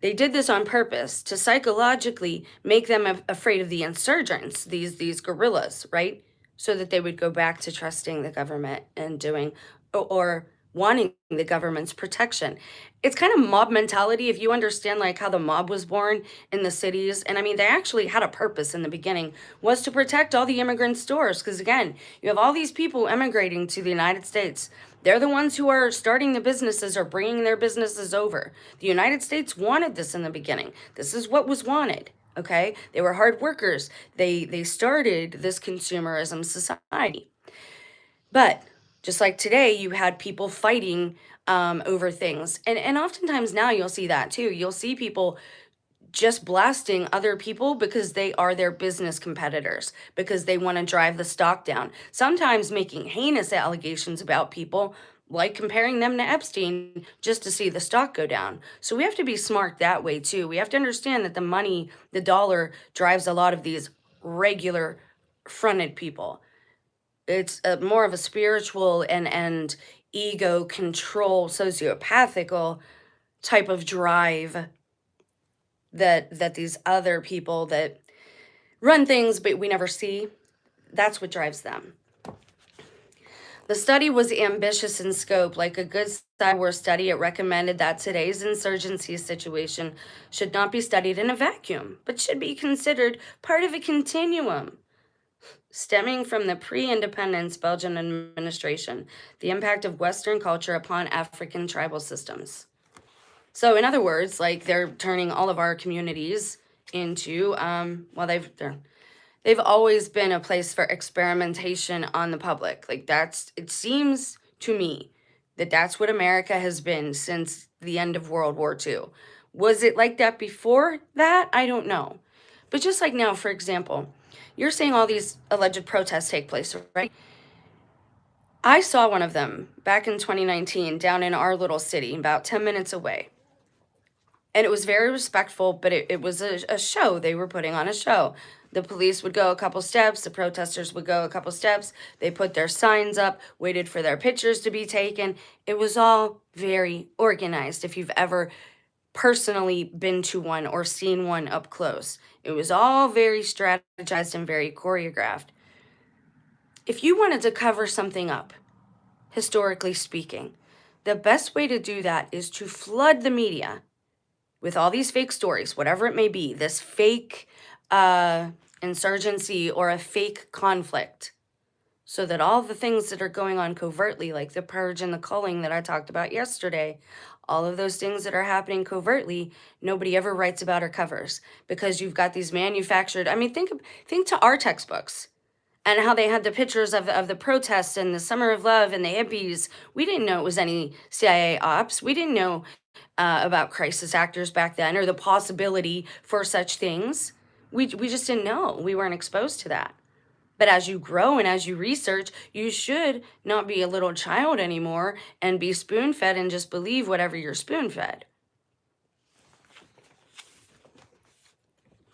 they did this on purpose to psychologically make them afraid of the insurgents, these guerrillas, right? So that they would go back to trusting the government and doing or wanting the government's protection. It's kind of mob mentality if you understand like how the mob was born in the cities. And I mean, they actually had a purpose in the beginning, was to protect all the immigrant stores. Because again, you have all these people immigrating to the United States. They're the ones who are starting the businesses or bringing their businesses over. The United States wanted this in the beginning. This is what was wanted, okay? They were hard workers. They started this consumerism society. But just like today, you had people fighting over things. And oftentimes now you'll see that too. You'll see people just blasting other people because they are their business competitors, because they want to drive the stock down. Sometimes making heinous allegations about people, like comparing them to Epstein, just to see the stock go down. So we have to be smart that way too. We have to understand that the money, the dollar, drives a lot of these regular fronted people. It's more of a spiritual and ego control, sociopathical type of drive that these other people that run things but we never see, that's what drives them. The study was ambitious in scope. Like a good Psy-War study, it recommended that today's insurgency situation should not be studied in a vacuum, but should be considered part of a continuum. stemming from the pre-independence Belgian administration, the impact of Western culture upon African tribal systems. So in other words, like they're turning all of our communities into, well, they've always been a place for experimentation on the public. Like it seems to me that that's what America has been since the end of World War II. Was it like that before that? I don't know. But just like now, for example, you're saying all these alleged protests take place, right? I saw one of them back in 2019 down in our little city, about 10 minutes away. And it was very respectful, but it was a show. They were putting on a show. The police would go a couple steps, the protesters would go a couple steps. They put their signs up, waited for their pictures to be taken. It was all very organized. If you've ever personally been to one or seen one up close, it was all very strategized and very choreographed. If you wanted to cover something up, historically speaking, the best way to do that is to flood the media with all these fake stories, whatever it may be, this fake insurgency or a fake conflict, so that all the things that are going on covertly, like the purge and the culling that I talked about yesterday, all of those things that are happening covertly, nobody ever writes about or covers, because you've got these manufactured, I mean, think to our textbooks and how they had the pictures of the protests and the summer of love and the hippies. We didn't know it was any CIA ops. We didn't know about crisis actors back then, or the possibility for such things. We just didn't know. We weren't exposed to that. But as you grow and as you research, you should not be a little child anymore and be spoon-fed and just believe whatever you're spoon-fed.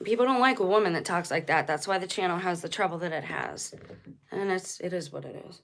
People don't like a woman that talks like that. That's why the channel has the trouble that it has. And it is what it is.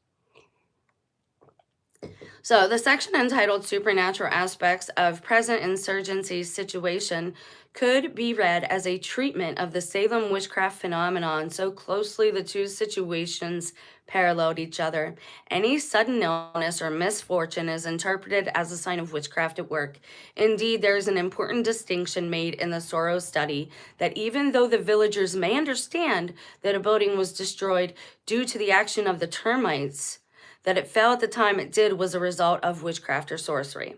So the section entitled Supernatural Aspects of Present Insurgency Situation could be read as a treatment of the Salem witchcraft phenomenon. So closely the two situations paralleled each other. Any sudden illness or misfortune is interpreted as a sign of witchcraft at work. Indeed, there is an important distinction made in the Soros study that even though the villagers may understand that a building was destroyed due to the action of the termites, that it fell at the time it did was a result of witchcraft or sorcery.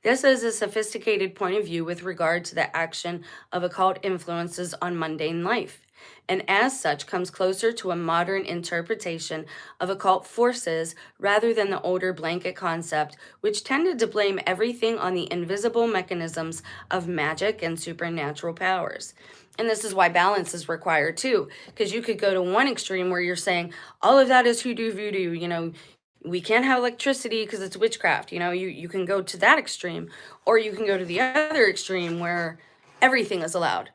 This is a sophisticated point of view with regard to the action of occult influences on mundane life, and as such comes closer to a modern interpretation of occult forces rather than the older blanket concept, which tended to blame everything on the invisible mechanisms of magic and supernatural powers. And this is why balance is required too, because you could go to one extreme where you're saying all of that is hoodoo voodoo, we can't have electricity because it's witchcraft. You can go to that extreme, or you can go to the other extreme where everything is allowed.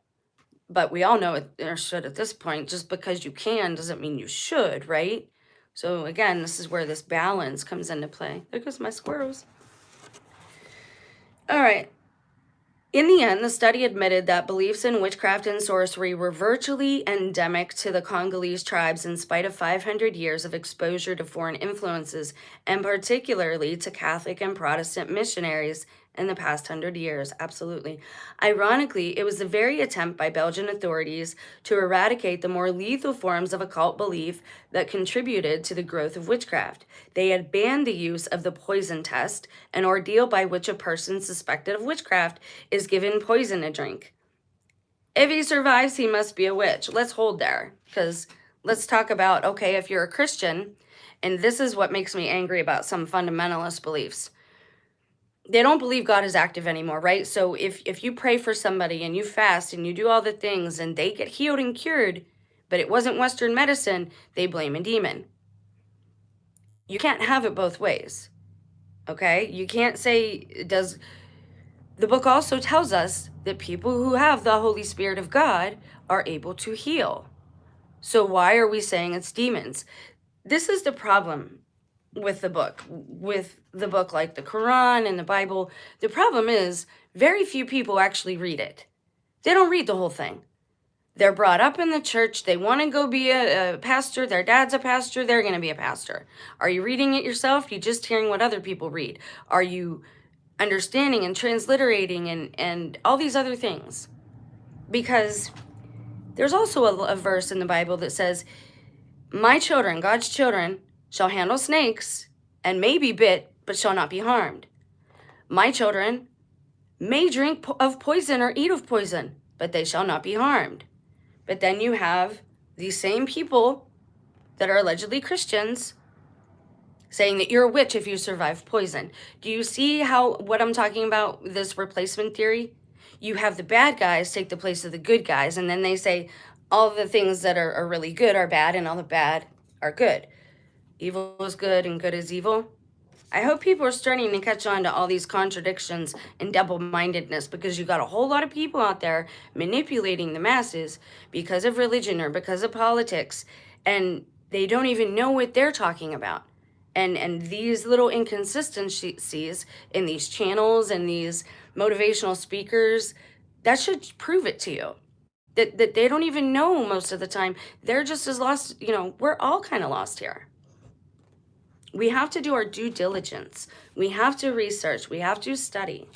But we all know it or should at this point. Just because you can doesn't mean you should, right? So again, this is where this balance comes into play. There goes my squirrels. All right. In the end, the study admitted that beliefs in witchcraft and sorcery were virtually endemic to the Congolese tribes in spite of 500 years of exposure to foreign influences, and particularly to Catholic and Protestant missionaries in the past 100 years. Absolutely. Ironically, it was the very attempt by Belgian authorities to eradicate the more lethal forms of occult belief that contributed to the growth of witchcraft. They had banned the use of the poison test, an ordeal by which a person suspected of witchcraft is given poison to drink. If he survives, he must be a witch. Let's hold there, because let's talk about, okay, if you're a Christian, and this is what makes me angry about some fundamentalist beliefs. They don't believe God is active anymore, right? So if you pray for somebody and you fast and you do all the things and they get healed and cured, but it wasn't Western medicine, they blame a demon. You can't have it both ways, okay? You can't say, the book also tells us that people who have the Holy Spirit of God are able to heal. So why are we saying it's demons? This is the problem with the book like the Quran and the Bible. The problem is very few people actually read it. They don't read the whole thing. They're brought up in the church. They want to go be a pastor. Their dad's a pastor. They're going to be a pastor. Are you reading it yourself? You just hearing what other people read? Are you understanding and transliterating and all these other things? Because there's also a verse in the Bible that says, My children, God's children, shall handle snakes and may be bit, but shall not be harmed. My children may drink of poison or eat of poison, but they shall not be harmed. But then you have these same people that are allegedly Christians saying that you're a witch if you survive poison. Do you see how what I'm talking about, this replacement theory? You have the bad guys take the place of the good guys, and then they say all the things that are really good are bad, and all the bad are good. Evil is good and good is evil. I hope people are starting to catch on to all these contradictions and double-mindedness, because you got a whole lot of people out there manipulating the masses because of religion or because of politics, and they don't even know what they're talking about. And these little inconsistencies in these channels and these motivational speakers, that should prove it to you. That they don't even know most of the time. They're just as lost, we're all kind of lost here. We have to do our due diligence. We have to research. We have to study.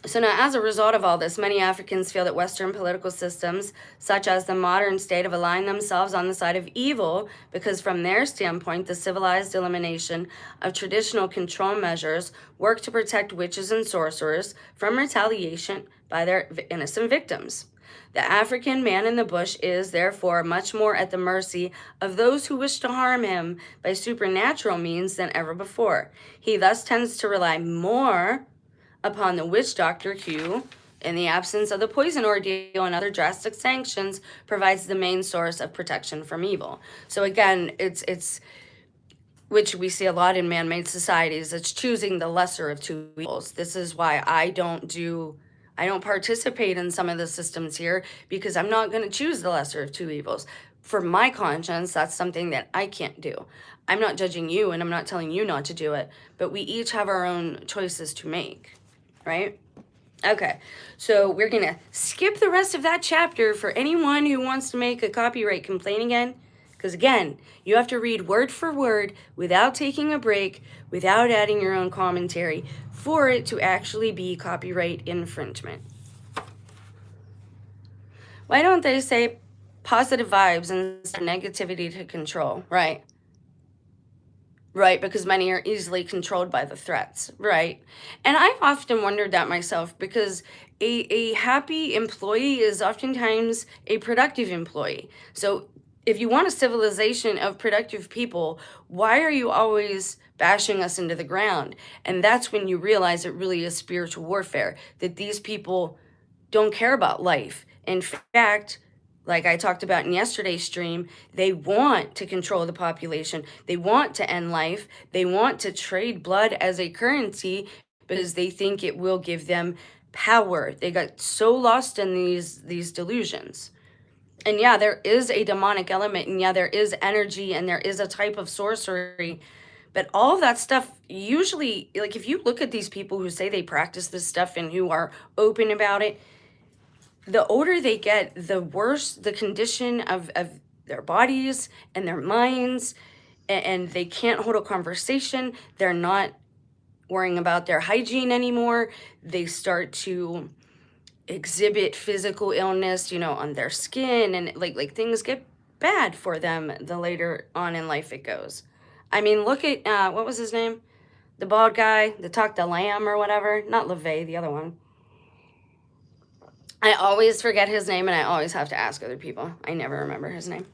So now, as a result of all this, many Africans feel that Western political systems, such as the modern state, have aligned themselves on the side of evil because, from their standpoint, the civilized elimination of traditional control measures work to protect witches and sorcerers from retaliation by their innocent victims. The African man in the bush is, therefore, much more at the mercy of those who wish to harm him by supernatural means than ever before. He thus tends to rely more upon the witch doctor who, in the absence of the poison ordeal and other drastic sanctions, provides the main source of protection from evil. So again, it's which we see a lot in man-made societies, it's choosing the lesser of two evils. This is why I don't participate in some of the systems here, because I'm not going to choose the lesser of two evils. For my conscience, that's something that I can't do. I'm not judging you, and I'm not telling you not to do it, but we each have our own choices to make, right? Okay, so we're going to skip the rest of that chapter for anyone who wants to make a copyright complaint again, because again, you have to read word for word without taking a break, without adding your own commentary, for it to actually be copyright infringement. Why don't they say positive vibes instead of negativity to control, right? Right, because many are easily controlled by the threats, right? And I've often wondered that myself, because a happy employee is oftentimes a productive employee. So if you want a civilization of productive people, why are you always bashing us into the ground? And that's when you realize it really is spiritual warfare, that these people don't care about life. In fact, like I talked about in yesterday's stream, they want to control the population. They want to end life. They want to trade blood as a currency because they think it will give them power. They got so lost in these delusions. And yeah, there is a demonic element, and yeah, there is energy, and there is a type of sorcery. But all of that stuff, usually, like if you look at these people who say they practice this stuff and who are open about it, the older they get, the worse the condition of their bodies and their minds, and they can't hold a conversation. They're not worrying about their hygiene anymore. They start to exhibit physical illness, on their skin, and like things get bad for them the later on in life it goes. I mean, look at, what was his name? The bald guy that talked to Lamb or whatever. Not LeVay, the other one. I always forget his name, and I always have to ask other people. I never remember his name.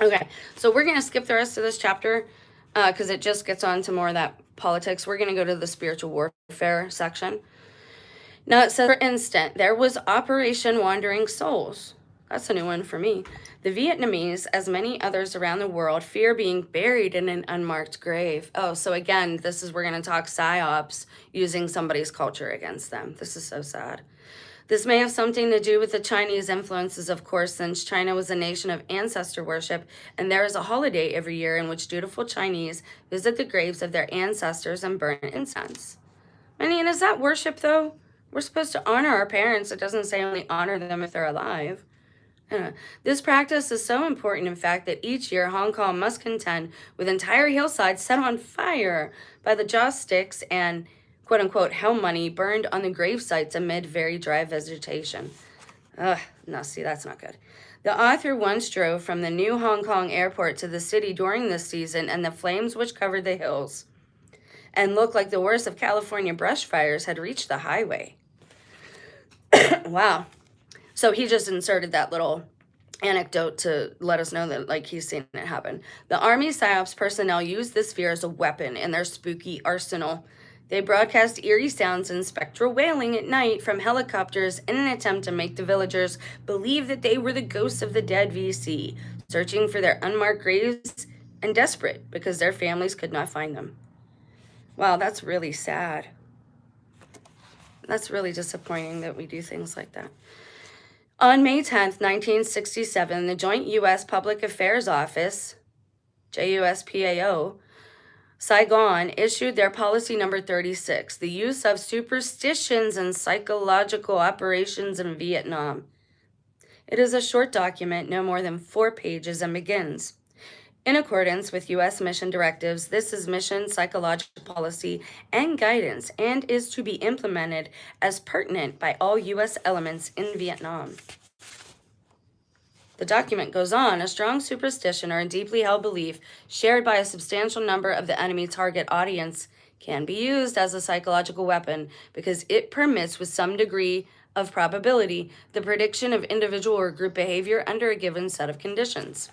Okay, so we're going to skip the rest of this chapter because it just gets on to more of that politics. We're going to go to the spiritual warfare section. Now it says, for instance, there was Operation Wandering Souls. That's a new one for me. The Vietnamese, as many others around the world, fear being buried in an unmarked grave. Oh, so again, this is, we're going to talk psyops, using somebody's culture against them. This is so sad. This may have something to do with the Chinese influences, of course, since China was a nation of ancestor worship, and there is a holiday every year in which dutiful Chinese visit the graves of their ancestors and burn incense. I mean, is that worship, though? We're supposed to honor our parents. It doesn't say only honor them if they're alive. This practice is so important, in fact, that each year Hong Kong must contend with entire hillsides set on fire by the joss sticks and quote-unquote hell money burned on the grave sites amid very dry vegetation. No, see, that's not good. The author once drove from the new Hong Kong airport to the city during this season, and the flames which covered the hills and looked like the worst of California brush fires had reached the highway. Wow. So he just inserted that little anecdote to let us know that, like, he's seen it happen. The Army PSYOPs personnel used this fear as a weapon in their spooky arsenal. They broadcast eerie sounds and spectral wailing at night from helicopters in an attempt to make the villagers believe that they were the ghosts of the dead VC, searching for their unmarked graves and desperate because their families could not find them. Wow, that's really sad. That's really disappointing that we do things like that. On May 10th, 1967, the Joint U.S. Public Affairs Office, JUSPAO, Saigon, issued their policy number 36, the use of superstitions and psychological operations in Vietnam. It is a short document, no more than 4 pages, and begins. In accordance with U.S. mission directives, this is mission psychological policy and guidance and is to be implemented as pertinent by all U.S. elements in Vietnam. The document goes on, a strong superstition or a deeply held belief shared by a substantial number of the enemy target audience can be used as a psychological weapon because it permits, with some degree of probability, the prediction of individual or group behavior under a given set of conditions.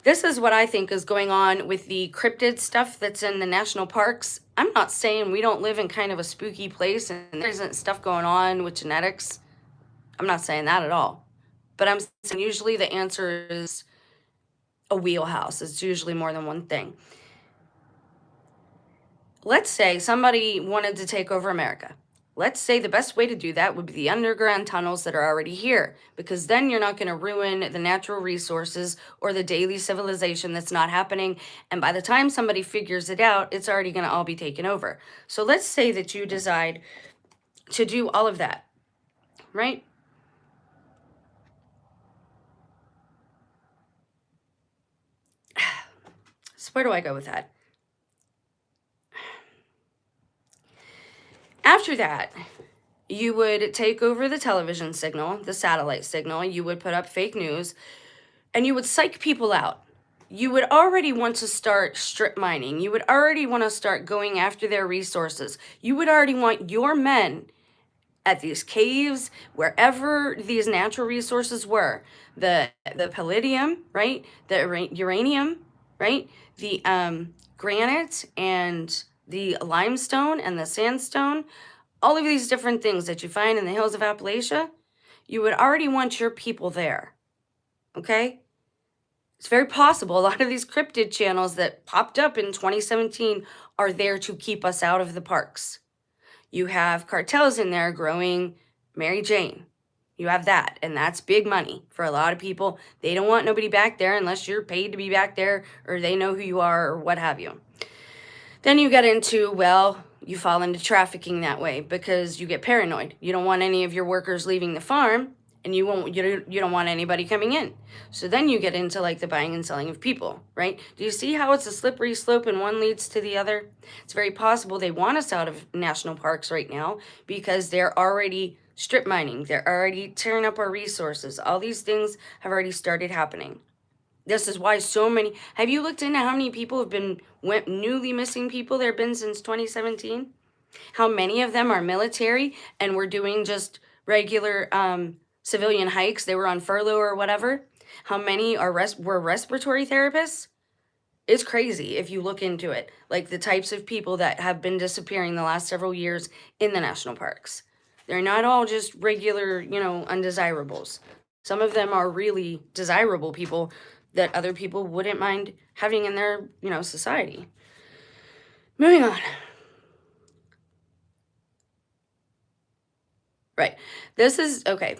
This is what I think is going on with the cryptid stuff that's in the national parks. I'm not saying we don't live in kind of a spooky place and there isn't stuff going on with genetics. I'm not saying that at all. But I'm saying usually the answer is a wheelhouse. It's usually more than one thing. Let's say somebody wanted to take over America. Let's say the best way to do that would be the underground tunnels that are already here, because then you're not going to ruin the natural resources or the daily civilization that's not happening. And by the time somebody figures it out, it's already going to all be taken over. So let's say that you decide to do all of that, right? So where do I go with that? After that, you would take over the television signal, the satellite signal, you would put up fake news, and you would psych people out. You would already want to start strip mining. You would already want to start going after their resources. You would already want your men at these caves, wherever these natural resources were, the palladium, right? The uranium, right? The granite and the limestone and the sandstone, all of these different things that you find in the hills of Appalachia, you would already want your people there, okay? It's very possible a lot of these cryptid channels that popped up in 2017 are there to keep us out of the parks. You have cartels in there growing Mary Jane. You have that, and that's big money for a lot of people. They don't want nobody back there unless you're paid to be back there or they know who you are or what have you. Then you get into, well, you fall into trafficking that way because you get paranoid. You don't want any of your workers leaving the farm, and you don't want anybody coming in. So then you get into like the buying and selling of people, right? Do you see how it's a slippery slope and one leads to the other? It's very possible they want us out of national parks right now because they're already strip mining. They're already tearing up our resources. All these things have already started happening. This is why so many, have you looked into how many people have been newly missing people there have been since 2017? How many of them are military and were doing just regular civilian hikes? They were on furlough or whatever. How many are were respiratory therapists? It's crazy if you look into it, like the types of people that have been disappearing the last several years in the national parks. They're not all just regular, undesirables. Some of them are really desirable people that other people wouldn't mind having in their, society. Moving on. Right. This is, okay.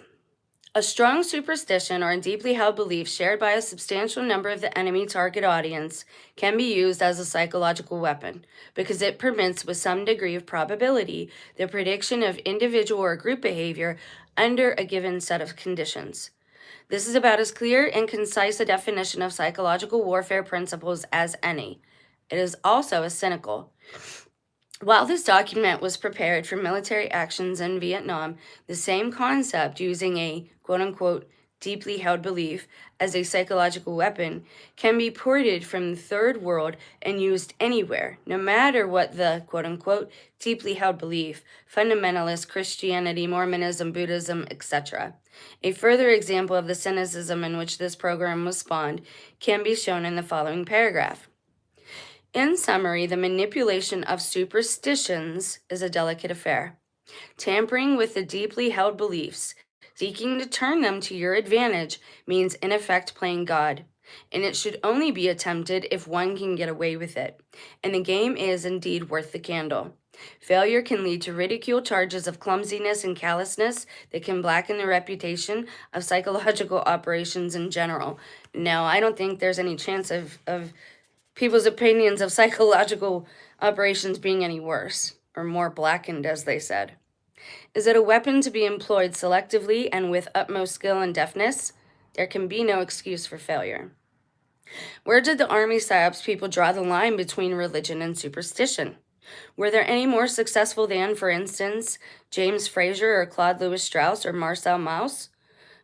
A strong superstition or a deeply held belief shared by a substantial number of the enemy target audience can be used as a psychological weapon because it permits, with some degree of probability, the prediction of individual or group behavior under a given set of conditions. This is about as clear and concise a definition of psychological warfare principles as any. It is also as cynical. While this document was prepared for military actions in Vietnam, the same concept, using a quote-unquote deeply held belief as a psychological weapon can be ported from the third world and used anywhere, no matter what the quote-unquote deeply held belief, fundamentalist Christianity, Mormonism, Buddhism, etc. A further example of the cynicism in which this program was spawned can be shown in the following paragraph. In summary, the manipulation of superstitions is a delicate affair. Tampering with the deeply held beliefs, seeking to turn them to your advantage, means in effect playing God, and it should only be attempted if one can get away with it, and the game is indeed worth the candle. Failure can lead to ridicule, charges of clumsiness and callousness that can blacken the reputation of psychological operations in general. Now, I don't think there's any chance of people's opinions of psychological operations being any worse, or more blackened, as they said. Is it a weapon to be employed selectively and with utmost skill and deftness? There can be no excuse for failure. Where did the Army PSYOPs people draw the line between religion and superstition? Were there any more successful than, for instance, James Fraser or Claude Lewis-Strauss or Marcel Mauss?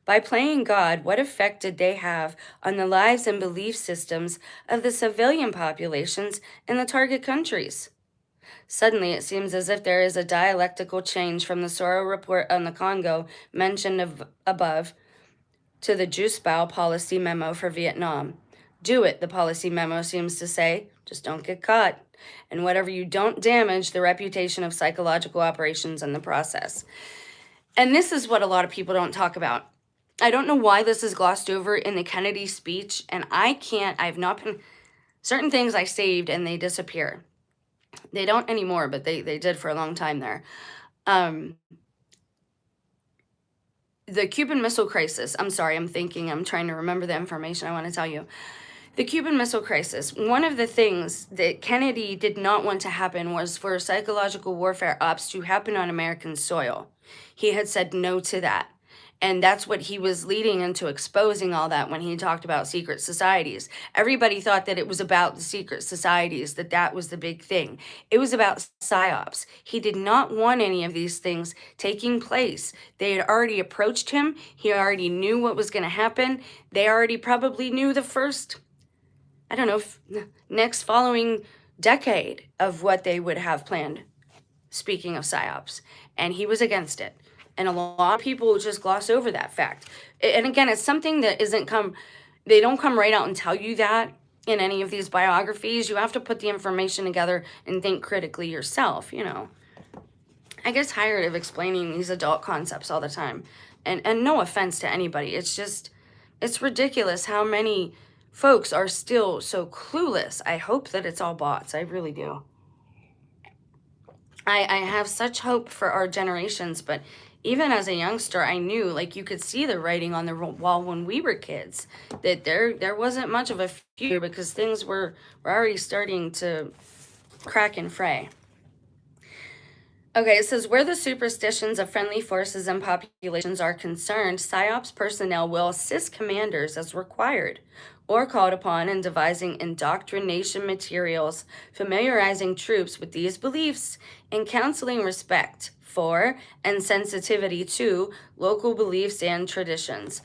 By playing God, what effect did they have on the lives and belief systems of the civilian populations in the target countries? Suddenly, it seems as if there is a dialectical change from the Soro report on the Congo mentioned above to the Jusbao policy memo for Vietnam. Do it, the policy memo seems to say. Just don't get caught. And whatever you don't damage the reputation of psychological operations in the process. And this is what a lot of people don't talk about. I don't know why this is glossed over in the Kennedy speech, and I've not been, certain things I saved and they disappear. They don't anymore, but they did for a long time there. The Cuban Missile Crisis. I'm sorry, I'm trying to remember the information I want to tell you. The Cuban Missile Crisis. One of the things that Kennedy did not want to happen was for psychological warfare ops to happen on American soil. He had said no to that. And that's what he was leading into exposing all that when he talked about secret societies. Everybody thought that it was about the secret societies, that was the big thing. It was about psyops. He did not want any of these things taking place. They had already approached him. He already knew what was going to happen. They already probably knew the first, next following decade of what they would have planned, speaking of psyops. And he was against it. And a lot of people just gloss over that fact. And again, it's something that they don't come right out and tell you that in any of these biographies. You have to put the information together and think critically yourself, I get tired of explaining these adult concepts all the time. And no offense to anybody. It's ridiculous how many folks are still so clueless. I hope that it's all bots. I really do. I have such hope for our generations, but even as a youngster, I knew, you could see the writing on the wall when we were kids, that there wasn't much of a future because things were already starting to crack and fray. Okay, it says, where the superstitions of friendly forces and populations are concerned, PSYOPs personnel will assist commanders as required or called upon in devising indoctrination materials, familiarizing troops with these beliefs, and counseling respect for and sensitivity to local beliefs and traditions.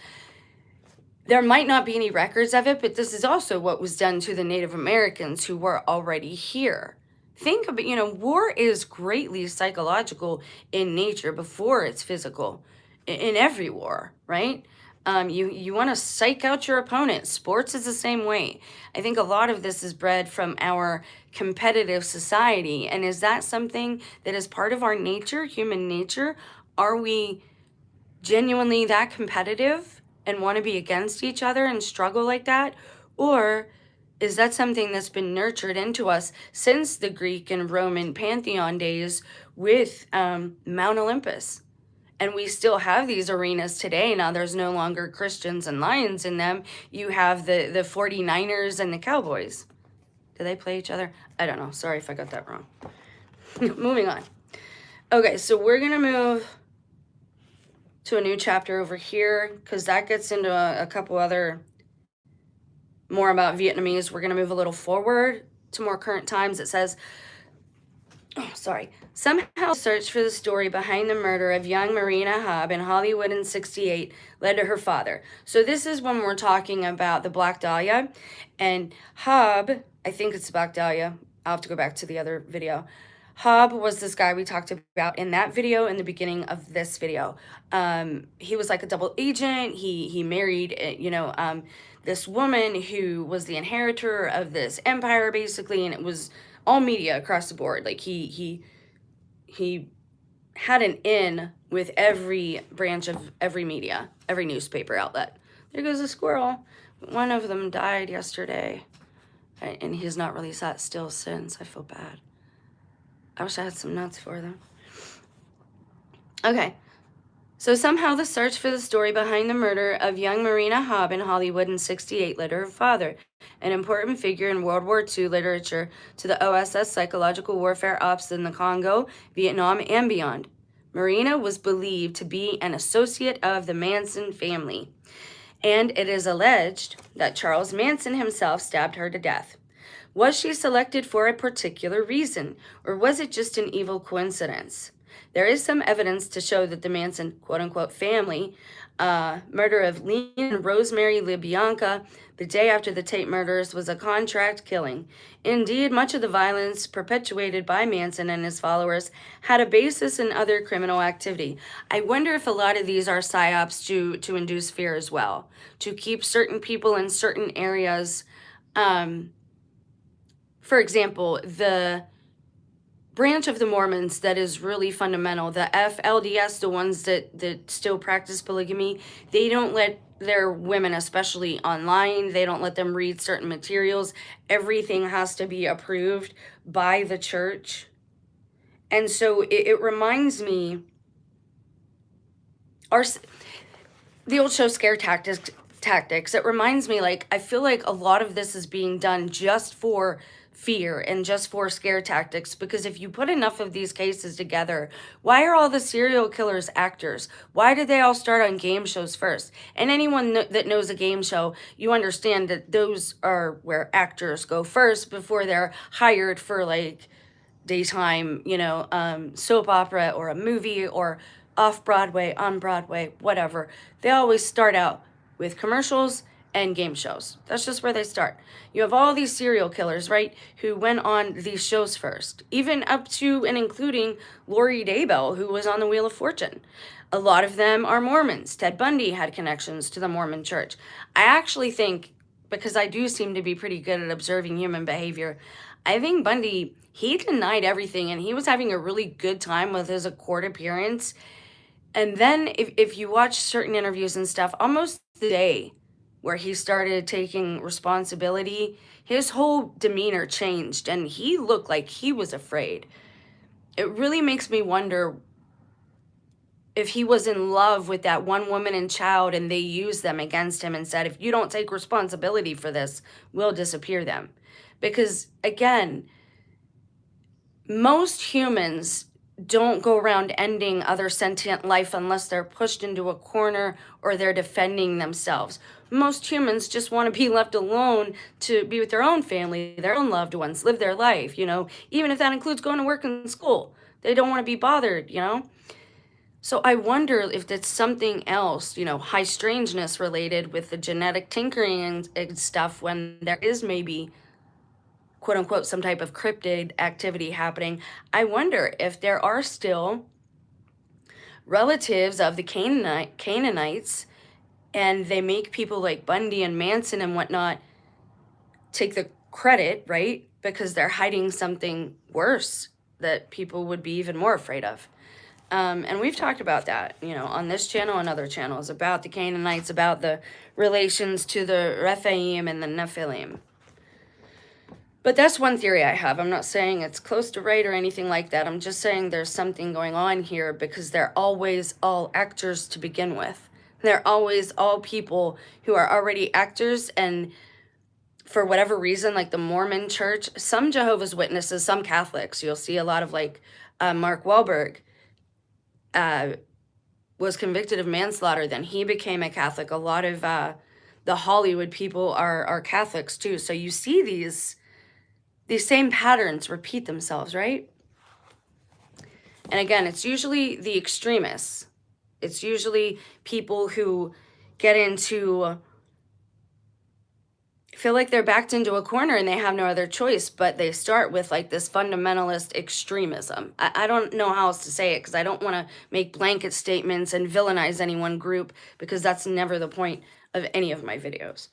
There might not be any records of it, but this is also what was done to the Native Americans who were already here. Think about, war is greatly psychological in nature before it's physical, in every war, right? You want to psych out your opponent. Sports is the same way. I think a lot of this is bred from our competitive society. And is that something that is part of our nature, human nature? Are we genuinely that competitive and want to be against each other and struggle like that? Or is that something that's been nurtured into us since the Greek and Roman pantheon days with Mount Olympus? And we still have these arenas today. Now there's no longer Christians and Lions in them. You have the 49ers and the Cowboys. Do they play each other? I don't know. Sorry if I got that wrong. Moving on. Okay, so we're going to move to a new chapter over here because that gets into a couple other more about Vietnamese. We're going to move a little forward to more current times. It says, Somehow search for the story behind the murder of young Marina Hubb in Hollywood in 68 led to her father. So this is when we're talking about the Black Dahlia. And Hubb, I think it's Black Dahlia. I'll have to go back to the other video. Hubb was this guy we talked about in that video, in the beginning of this video. He was like a double agent. He married, this woman who was the inheritor of this empire, basically, and it was all media across the board. Like he had an in with every branch of every media, every newspaper outlet. There goes a squirrel. One of them died yesterday, and he's not really sat still since. I feel bad. I wish I had some nuts for them. Okay. So somehow the search for the story behind the murder of young Marina Hubb in Hollywood in 68 led to her father, an important figure in World War II literature, to the OSS psychological warfare ops in the Congo, Vietnam, and beyond. Marina was believed to be an associate of the Manson family, and it is alleged that Charles Manson himself stabbed her to death. Was she selected for a particular reason, or was it just an evil coincidence? There is some evidence to show that the Manson quote-unquote family murder of Lean and Rosemary LaBianca the day after the Tate murders was a contract killing. Indeed, much of the violence perpetuated by Manson and his followers had a basis in other criminal activity. I wonder if a lot of these are psyops to induce fear as well, to keep certain people in certain areas. For example, the branch of the Mormons that is really fundamental, the FLDS, the ones that still practice polygamy, they don't let their women, especially online, they don't let them read certain materials. Everything has to be approved by the church. And so it reminds me, the old show Scare Tactics, it reminds me, like, I feel like a lot of this is being done just for fear and just for scare tactics, because if you put enough of these cases together, why are all the serial killers actors? Why did they all start on game shows first? And anyone that knows a game show, you understand that those are where actors go first before they're hired for like daytime, soap opera or a movie or off Broadway, on Broadway, whatever. They always start out with commercials and game shows. That's just where they start. You have all these serial killers, right, who went on these shows first, even up to and including Lori Daybell, who was on the Wheel of Fortune. A lot of them are Mormons. Ted Bundy had connections to the Mormon church. I actually think, because I do seem to be pretty good at observing human behavior, I think Bundy, he denied everything, and he was having a really good time with his court appearance. And then if you watch certain interviews and stuff, almost the day where he started taking responsibility, his whole demeanor changed, and he looked like he was afraid. It really makes me wonder if he was in love with that one woman and child, and they used them against him and said, if you don't take responsibility for this, we'll disappear them. Because, again, most humans don't go around ending other sentient life unless they're pushed into a corner or they're defending themselves. Most humans just want to be left alone to be with their own family, their own loved ones, live their life, even if that includes going to work and school. They don't want to be bothered, So I wonder if it's something else, HighStrangeness related with the genetic tinkering and stuff, when there is maybe quote unquote some type of cryptid activity happening. I wonder if there are still relatives of the Canaanites, and they make people like Bundy and Manson and whatnot take the credit, right? Because they're hiding something worse that people would be even more afraid of. And we've talked about that, on this channel and other channels, about the Canaanites, about the relations to the Rephaim and the Nephilim. But that's one theory I have. I'm not saying it's close to right or anything like that. I'm just saying there's something going on here, because they're always all actors to begin with. They're always all people who are already actors, and for whatever reason, like the Mormon church, some Jehovah's Witnesses, some Catholics, you'll see a lot of like Mark Wahlberg was convicted of manslaughter, then he became a Catholic. A lot of the Hollywood people are Catholics too. So you see these same patterns repeat themselves, right? And again, it's usually the extremists. It's usually people who get into, feel like they're backed into a corner and they have no other choice, but they start with like this fundamentalist extremism. I don't know how else to say it because I don't want to make blanket statements and villainize any one group, because that's never the point of any of my videos.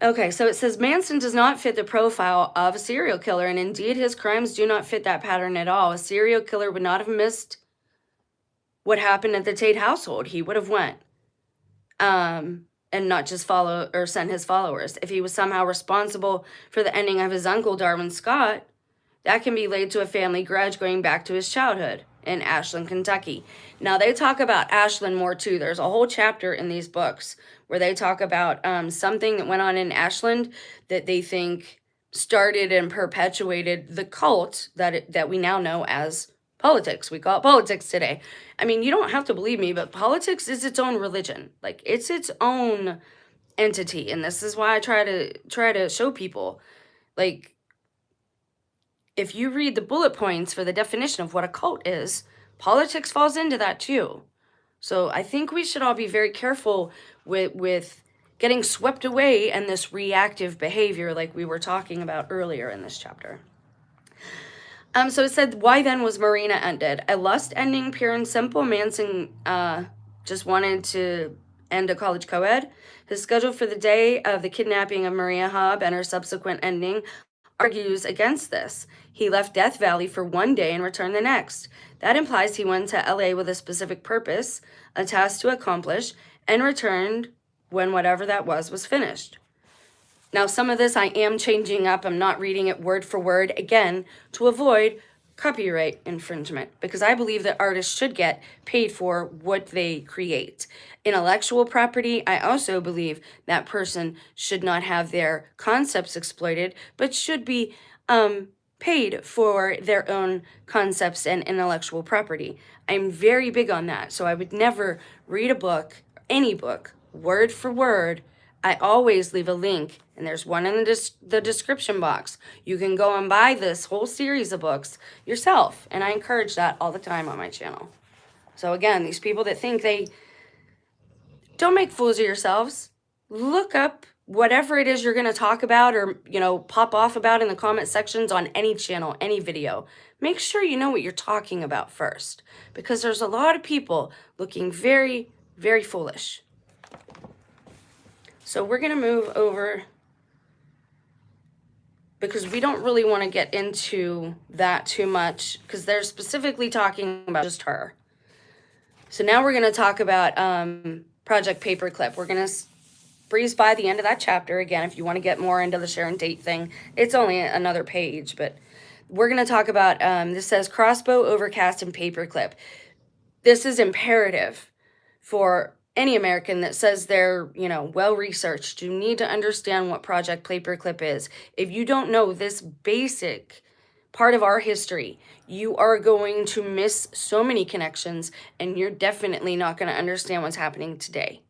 Okay, so it says Manson does not fit the profile of a serial killer, and indeed his crimes do not fit that pattern at all. A serial killer would not have missed what happened at the Tate household. He would have went. And not just follow or send his followers. If he was somehow responsible for the ending of his uncle, Darwin Scott, that can be laid to a family grudge going back to his childhood in Ashland, Kentucky. Now, they talk about Ashland more too. There's a whole chapter in these books where they talk about something that went on in Ashland that they think started and perpetuated the cult that we now know as politics. We call it politics today. I mean, you don't have to believe me, but politics is its own religion. Like, it's its own entity. And this is why I try to show people, like, if you read the bullet points for the definition of what a cult is, politics falls into that too. So I think we should all be very careful with getting swept away in this reactive behavior like we were talking about earlier in this chapter. So it said, why then was Marina ended? A lust ending, pure and simple. Manson just wanted to end a college co-ed. His schedule for the day of the kidnapping of Maria Hobb and her subsequent ending argues against this. He left Death Valley for one day and returned the next. That implies he went to LA with a specific purpose, a task to accomplish, and returned when whatever that was finished. Now, some of this I am changing up. I'm not reading it word for word, again, to avoid copyright infringement, because I believe that artists should get paid for what they create. Intellectual property, I also believe that person should not have their concepts exploited, but should be paid for their own concepts and intellectual property. I'm very big on that, so I would never read a book, any book, word for word. I always leave a link, and there's one in the description box. You can go and buy this whole series of books yourself, and I encourage that all the time on my channel. So again, these people that think don't make fools of yourselves. Look up whatever it is you're going to talk about or, pop off about in the comment sections on any channel, any video. Make sure you know what you're talking about first, because there's a lot of people looking very, very foolish. So we're going to move over, because we don't really want to get into that too much, because they're specifically talking about just her. So now we're going to talk about Project Paperclip. We're going to breeze by the end of that chapter. Again, if you want to get more into the Sharon Tate thing, it's only another page, but we're going to talk about, this says crossbow, overcast, and paperclip. This is imperative for any American that says they're, well-researched. You need to understand what Project Paperclip is. If you don't know this basic part of our history, you are going to miss so many connections, and you're definitely not going to understand what's happening today.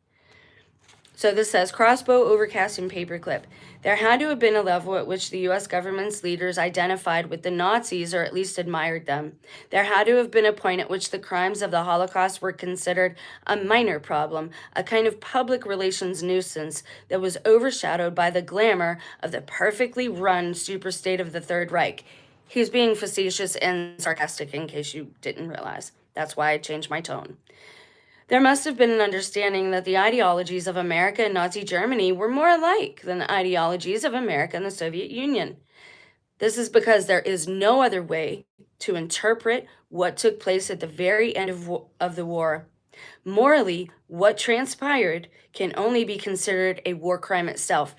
So this says, crossbow, overcast, and paperclip. There had to have been a level at which the U.S. government's leaders identified with the Nazis, or at least admired them. There had to have been a point at which the crimes of the Holocaust were considered a minor problem, a kind of public relations nuisance that was overshadowed by the glamour of the perfectly run superstate of the Third Reich. He's being facetious and sarcastic, in case you didn't realize. That's why I changed my tone. There must have been an understanding that the ideologies of America and Nazi Germany were more alike than the ideologies of America and the Soviet Union. This is because there is no other way to interpret what took place at the very end of the war. Morally, what transpired can only be considered a war crime itself.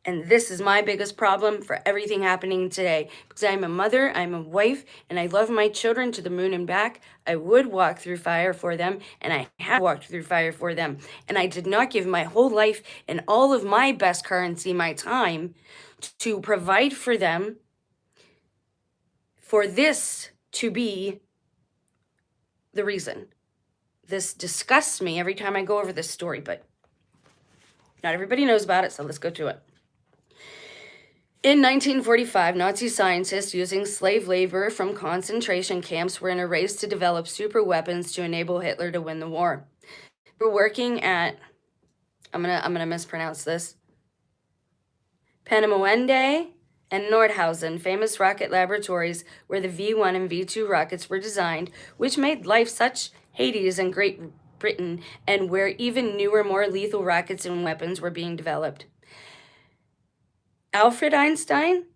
And this is my biggest problem for everything happening today. Because I'm a mother, I'm a wife, and I love my children to the moon and back. I would walk through fire for them, and I have walked through fire for them. And I did not give my whole life and all of my best currency, my time, to provide for them, for this to be the reason. This disgusts me every time I go over this story, but not everybody knows about it, so let's go to it. In 1945, Nazi scientists using slave labor from concentration camps were in a race to develop super weapons to enable Hitler to win the war. They were working at, I'm gonna mispronounce this, Peenemünde and Nordhausen, famous rocket laboratories where the V1 and V2 rockets were designed, which made life such Hades in Great Britain, and where even newer, more lethal rockets and weapons were being developed. Alfred Einstein,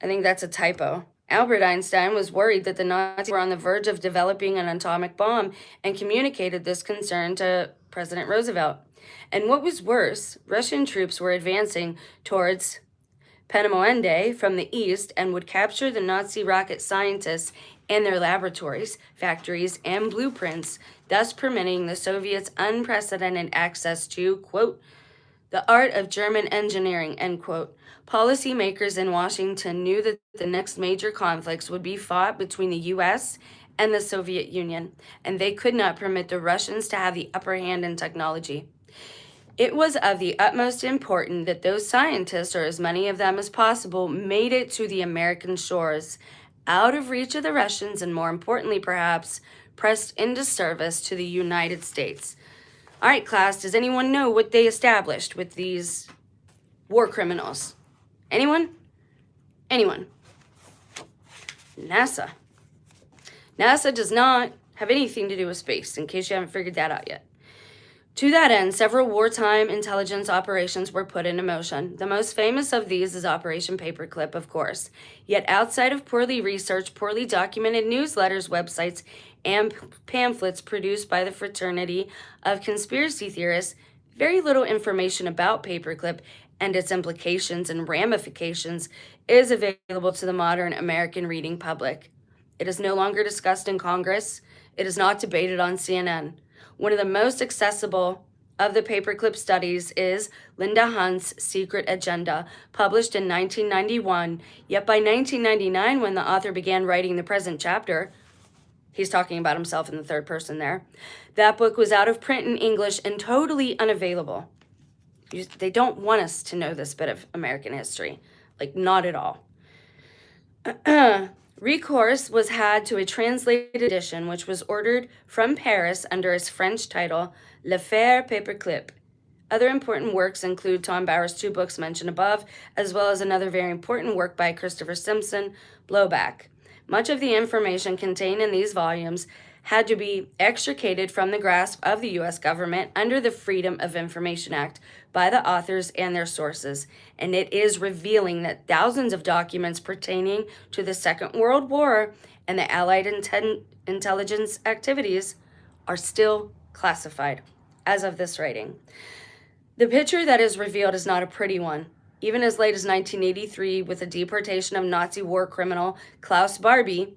I think that's a typo. Albert Einstein was worried that the Nazis were on the verge of developing an atomic bomb and communicated this concern to President Roosevelt. And what was worse, Russian troops were advancing towards Peenemünde from the east and would capture the Nazi rocket scientists and their laboratories, factories, and blueprints, thus permitting the Soviets unprecedented access to, quote, the art of German engineering, end quote. Policymakers in Washington knew that the next major conflicts would be fought between the US and the Soviet Union, and they could not permit the Russians to have the upper hand in technology. It was of the utmost importance that those scientists, or as many of them as possible, made it to the American shores, out of reach of the Russians, and more importantly, perhaps, pressed into service to the United States. All right, class, does anyone know what they established with these war criminals? Anyone? Anyone? NASA. NASA does not have anything to do with space, in case you haven't figured that out yet. To that end, several wartime intelligence operations were put into motion. The most famous of these is Operation Paperclip, of course. Yet outside of poorly researched, poorly documented newsletters, websites, and pamphlets produced by the fraternity of conspiracy theorists, very little information about Paperclip and its implications and ramifications is available to the modern American reading public. It is no longer discussed in Congress. It is not debated on CNN. One of the most accessible of the Paperclip studies is Linda Hunt's Secret Agenda, published in 1991. Yet by 1999, when the author began writing the present chapter, he's talking about himself in the third person there, that book was out of print in English and totally unavailable. They don't want us to know this bit of American history. Like, not at all. Recourse was had to a translated edition, which was ordered from Paris under its French title, L'Affaire Paperclip. Other important works include Tom Bauer's 2 books mentioned above, as well as another very important work by Christopher Simpson, Blowback. Much of the information contained in these volumes had to be extricated from the grasp of the U.S. government under the Freedom of Information Act by the authors and their sources, and it is revealing that thousands of documents pertaining to the Second World War and the Allied intelligence activities are still classified as of this writing. The picture that is revealed is not a pretty one. Even as late as 1983, with the deportation of Nazi war criminal Klaus Barbie,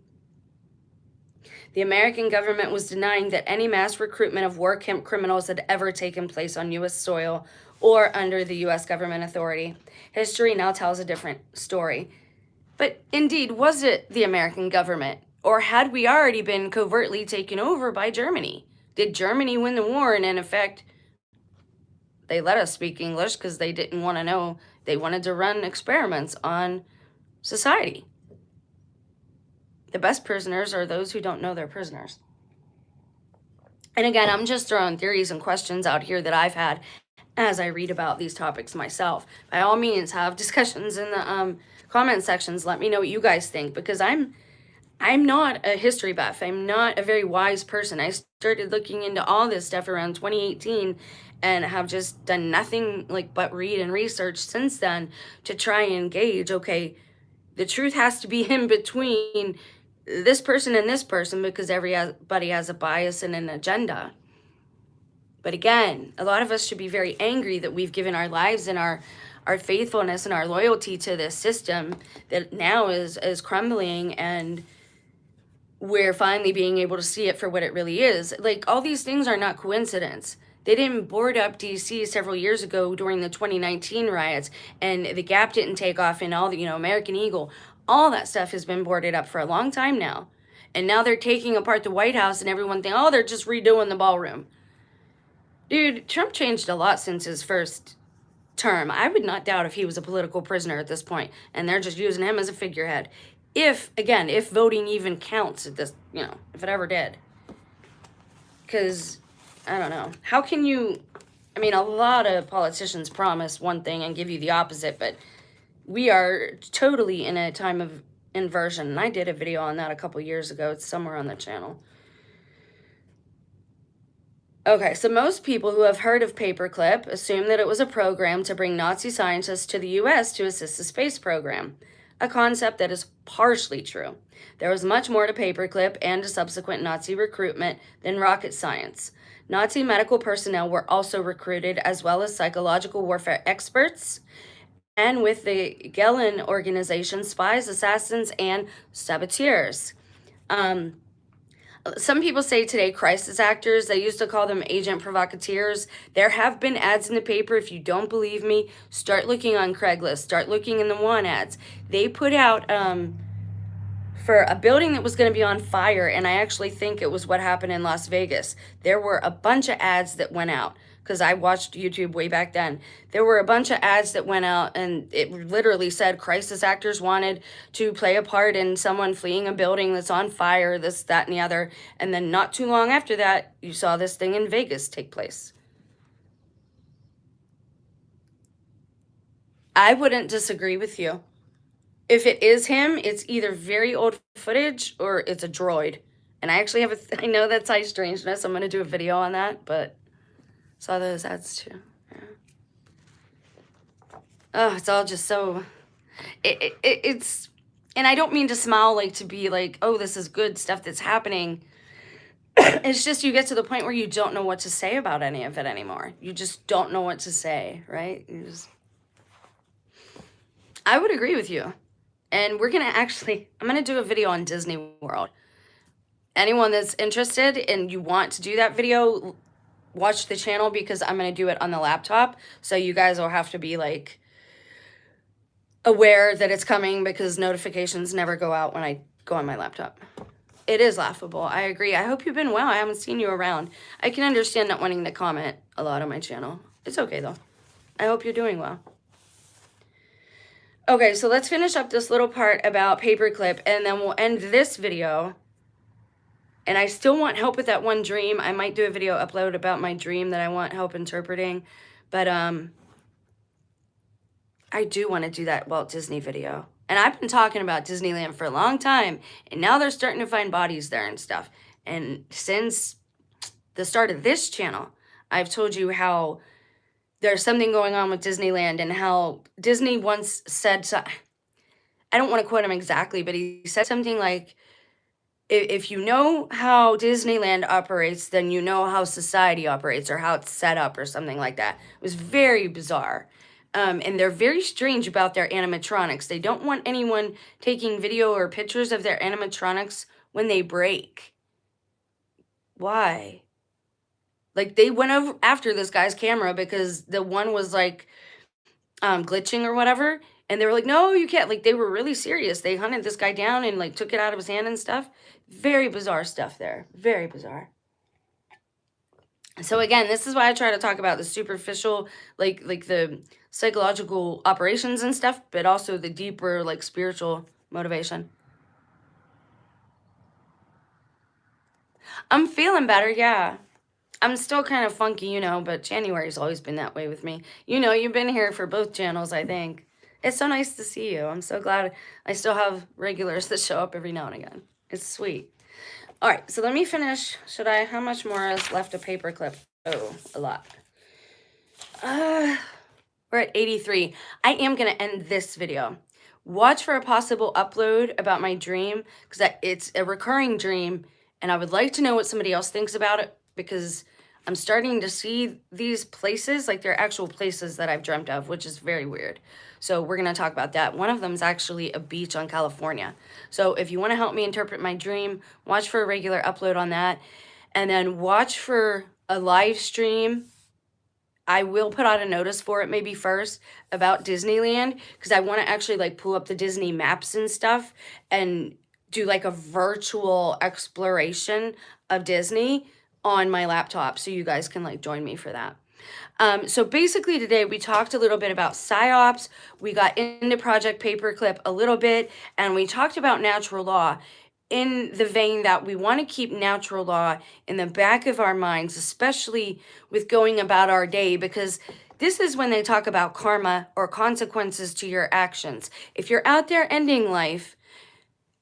the American government was denying that any mass recruitment of war camp criminals had ever taken place on U.S. soil or under the U.S. government authority. History now tells a different story. But indeed, was it the American government? Or had we already been covertly taken over by Germany? Did Germany win the war, and in effect, they let us speak English because they didn't want to know? They wanted to run experiments on society. The best prisoners are those who don't know they're prisoners. And again, I'm just throwing theories and questions out here that I've had as I read about these topics myself. By all means, have discussions in the comment sections. Let me know what you guys think, because I'm not a history buff. I'm not a very wise person. I started looking into all this stuff around 2018 and have just done nothing but read and research since then to try and gauge, okay, the truth has to be in between this person and this person, because everybody has a bias and an agenda. But again, a lot of us should be very angry that we've given our lives and our faithfulness and our loyalty to this system that now is crumbling, and we're finally being able to see it for what it really is. All these things are not coincidence. They didn't board up DC several years ago during the 2019 riots, and the Gap didn't take off, and all the, American Eagle. All that stuff has been boarded up for a long time now. And now they're taking apart the White House, and everyone thinks, oh, they're just redoing the ballroom. Dude, Trump changed a lot since his first term. I would not doubt if he was a political prisoner at this point, and they're just using him as a figurehead. If, again, if voting even counts at this, you know, if it ever did. Because, I don't know. How can you, I mean, a lot of politicians promise one thing and give you the opposite, but we are totally in a time of inversion. And I did a video on that a couple years ago. It's somewhere on the channel. Okay, so most people who have heard of Paperclip assume that it was a program to bring Nazi scientists to the US to assist the space program, a concept that is partially true. There was much more to Paperclip and to subsequent Nazi recruitment than rocket science. Nazi medical personnel were also recruited, as well as psychological warfare experts, and with the Gehlen organization, spies, assassins, and saboteurs. Some people say today crisis actors. They used to call them agent provocateurs. There have been ads in the paper. If you don't believe me, start looking on Craigslist. Start looking in the want ads. They put out for a building that was going to be on fire, and I actually think it was what happened in Las Vegas. There were a bunch of ads that went out, because I watched YouTube way back then. There were a bunch of ads that went out, and it literally said crisis actors wanted to play a part in someone fleeing a building that's on fire, this, that, and the other. And then not too long after that, you saw this thing in Vegas take place. I wouldn't disagree with you. If it is him, it's either very old footage or it's a droid. And I actually have I know that's HighStrangeness. I'm going to do a video on that, but saw those ads too. Yeah. Oh, it's all just so, it's, and I don't mean to smile like to be like, oh, this is good stuff that's happening. It's just you get to the point where you don't know what to say about any of it anymore. You just don't know what to say, right? I would agree with you. And we're going to actually, I'm going to do a video on Disney World. Anyone that's interested and you want to do that video, watch the channel, because I'm going to do it on the laptop. So you guys will have to be like aware that it's coming, because notifications never go out when I go on my laptop. It is laughable. I agree. I hope you've been well. I haven't seen you around. I can understand not wanting to comment a lot on my channel. It's okay though. I hope you're doing well. Okay, so let's finish up this little part about Paperclip, and then we'll end this video. And I still want help with that one dream. I might do a video upload about my dream that I want help interpreting. But I do want to do that Walt Disney video. And I've been talking about Disneyland for a long time. And now they're starting to find bodies there and stuff. And since the start of this channel, I've told you how there's something going on with Disneyland, and how Disney once said, so, I don't want to quote him exactly, but he said something like, if you know how Disneyland operates, then you know how society operates, or how it's set up, or something like that. It was very bizarre. And they're very strange about their animatronics. They don't want anyone taking video or pictures of their animatronics when they break. Why? Like, they went over after this guy's camera because the one was like glitching or whatever. And they were like, no, you can't. Like, they were really serious. They hunted this guy down and like took it out of his hand and stuff. Very bizarre stuff there. Very bizarre. So again, this is why I try to talk about the superficial, like the psychological operations and stuff, but also the deeper, like, spiritual motivation. I'm feeling better, yeah. I'm still kind of funky, you know, but January's always been that way with me. You know, you've been here for both channels, I think. It's so nice to see you. I'm so glad I still have regulars that show up every now and again. It's sweet. All right, so let me finish. How much more is left of Paperclip? Oh, a lot. We're at 83. I am going to end this video. Watch for a possible upload about my dream, because it's a recurring dream, and I would like to know what somebody else thinks about it, because I'm starting to see these places, like they're actual places that I've dreamt of, which is very weird. So we're going to talk about that. One of them is actually a beach on California. So if you want to help me interpret my dream, watch for a regular upload on that. And then watch for a live stream. I will put out a notice for it maybe first about Disneyland, because I want to actually like pull up the Disney maps and stuff and do like a virtual exploration of Disney on my laptop, so you guys can like join me for that. So basically today we talked a little bit about psyops, we got into Project Paperclip a little bit, and we talked about natural law in the vein that we want to keep natural law in the back of our minds, especially with going about our day, because this is when they talk about karma or consequences to your actions. If you're out there ending life,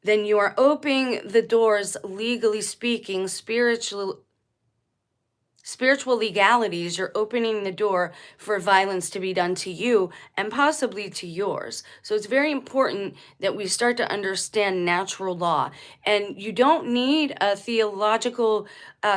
then you are opening the doors, legally speaking, spiritual legalities. You're opening the door for violence to be done to you and possibly to yours. So it's very important that we start to understand natural law. And you don't need a theological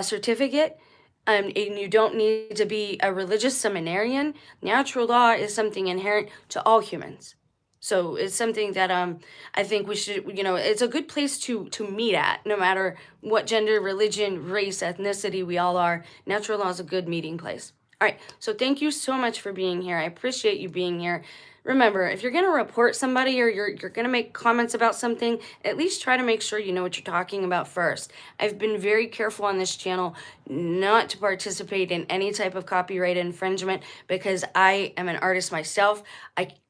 certificate. And you don't need to be a religious seminarian. Natural law is something inherent to all humans. So it's something that I think we should, it's a good place to meet at, no matter what gender, religion, race, ethnicity we all are. Natural law is a good meeting place. All right, so thank you so much for being here. I appreciate you being here. Remember, if you're going to report somebody or you're going to make comments about something, at least try to make sure you know what you're talking about first. I've been very careful on this channel not to participate in any type of copyright infringement because I am an artist myself.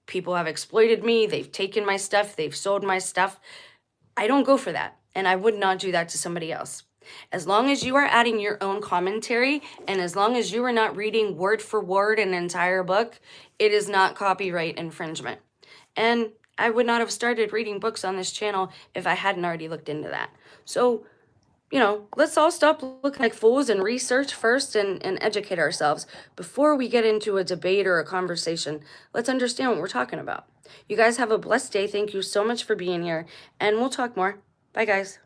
People have exploited me, they've taken my stuff, they've sold my stuff. I don't go for that, and I would not do that to somebody else. As long as you are adding your own commentary, and as long as you are not reading word for word an entire book, it is not copyright infringement. And I would not have started reading books on this channel if I hadn't already looked into that. So, let's all stop looking like fools and research first and educate ourselves before we get into a debate or a conversation. Let's understand what we're talking about. You guys have a blessed day. Thank you so much for being here, and we'll talk more. Bye, guys.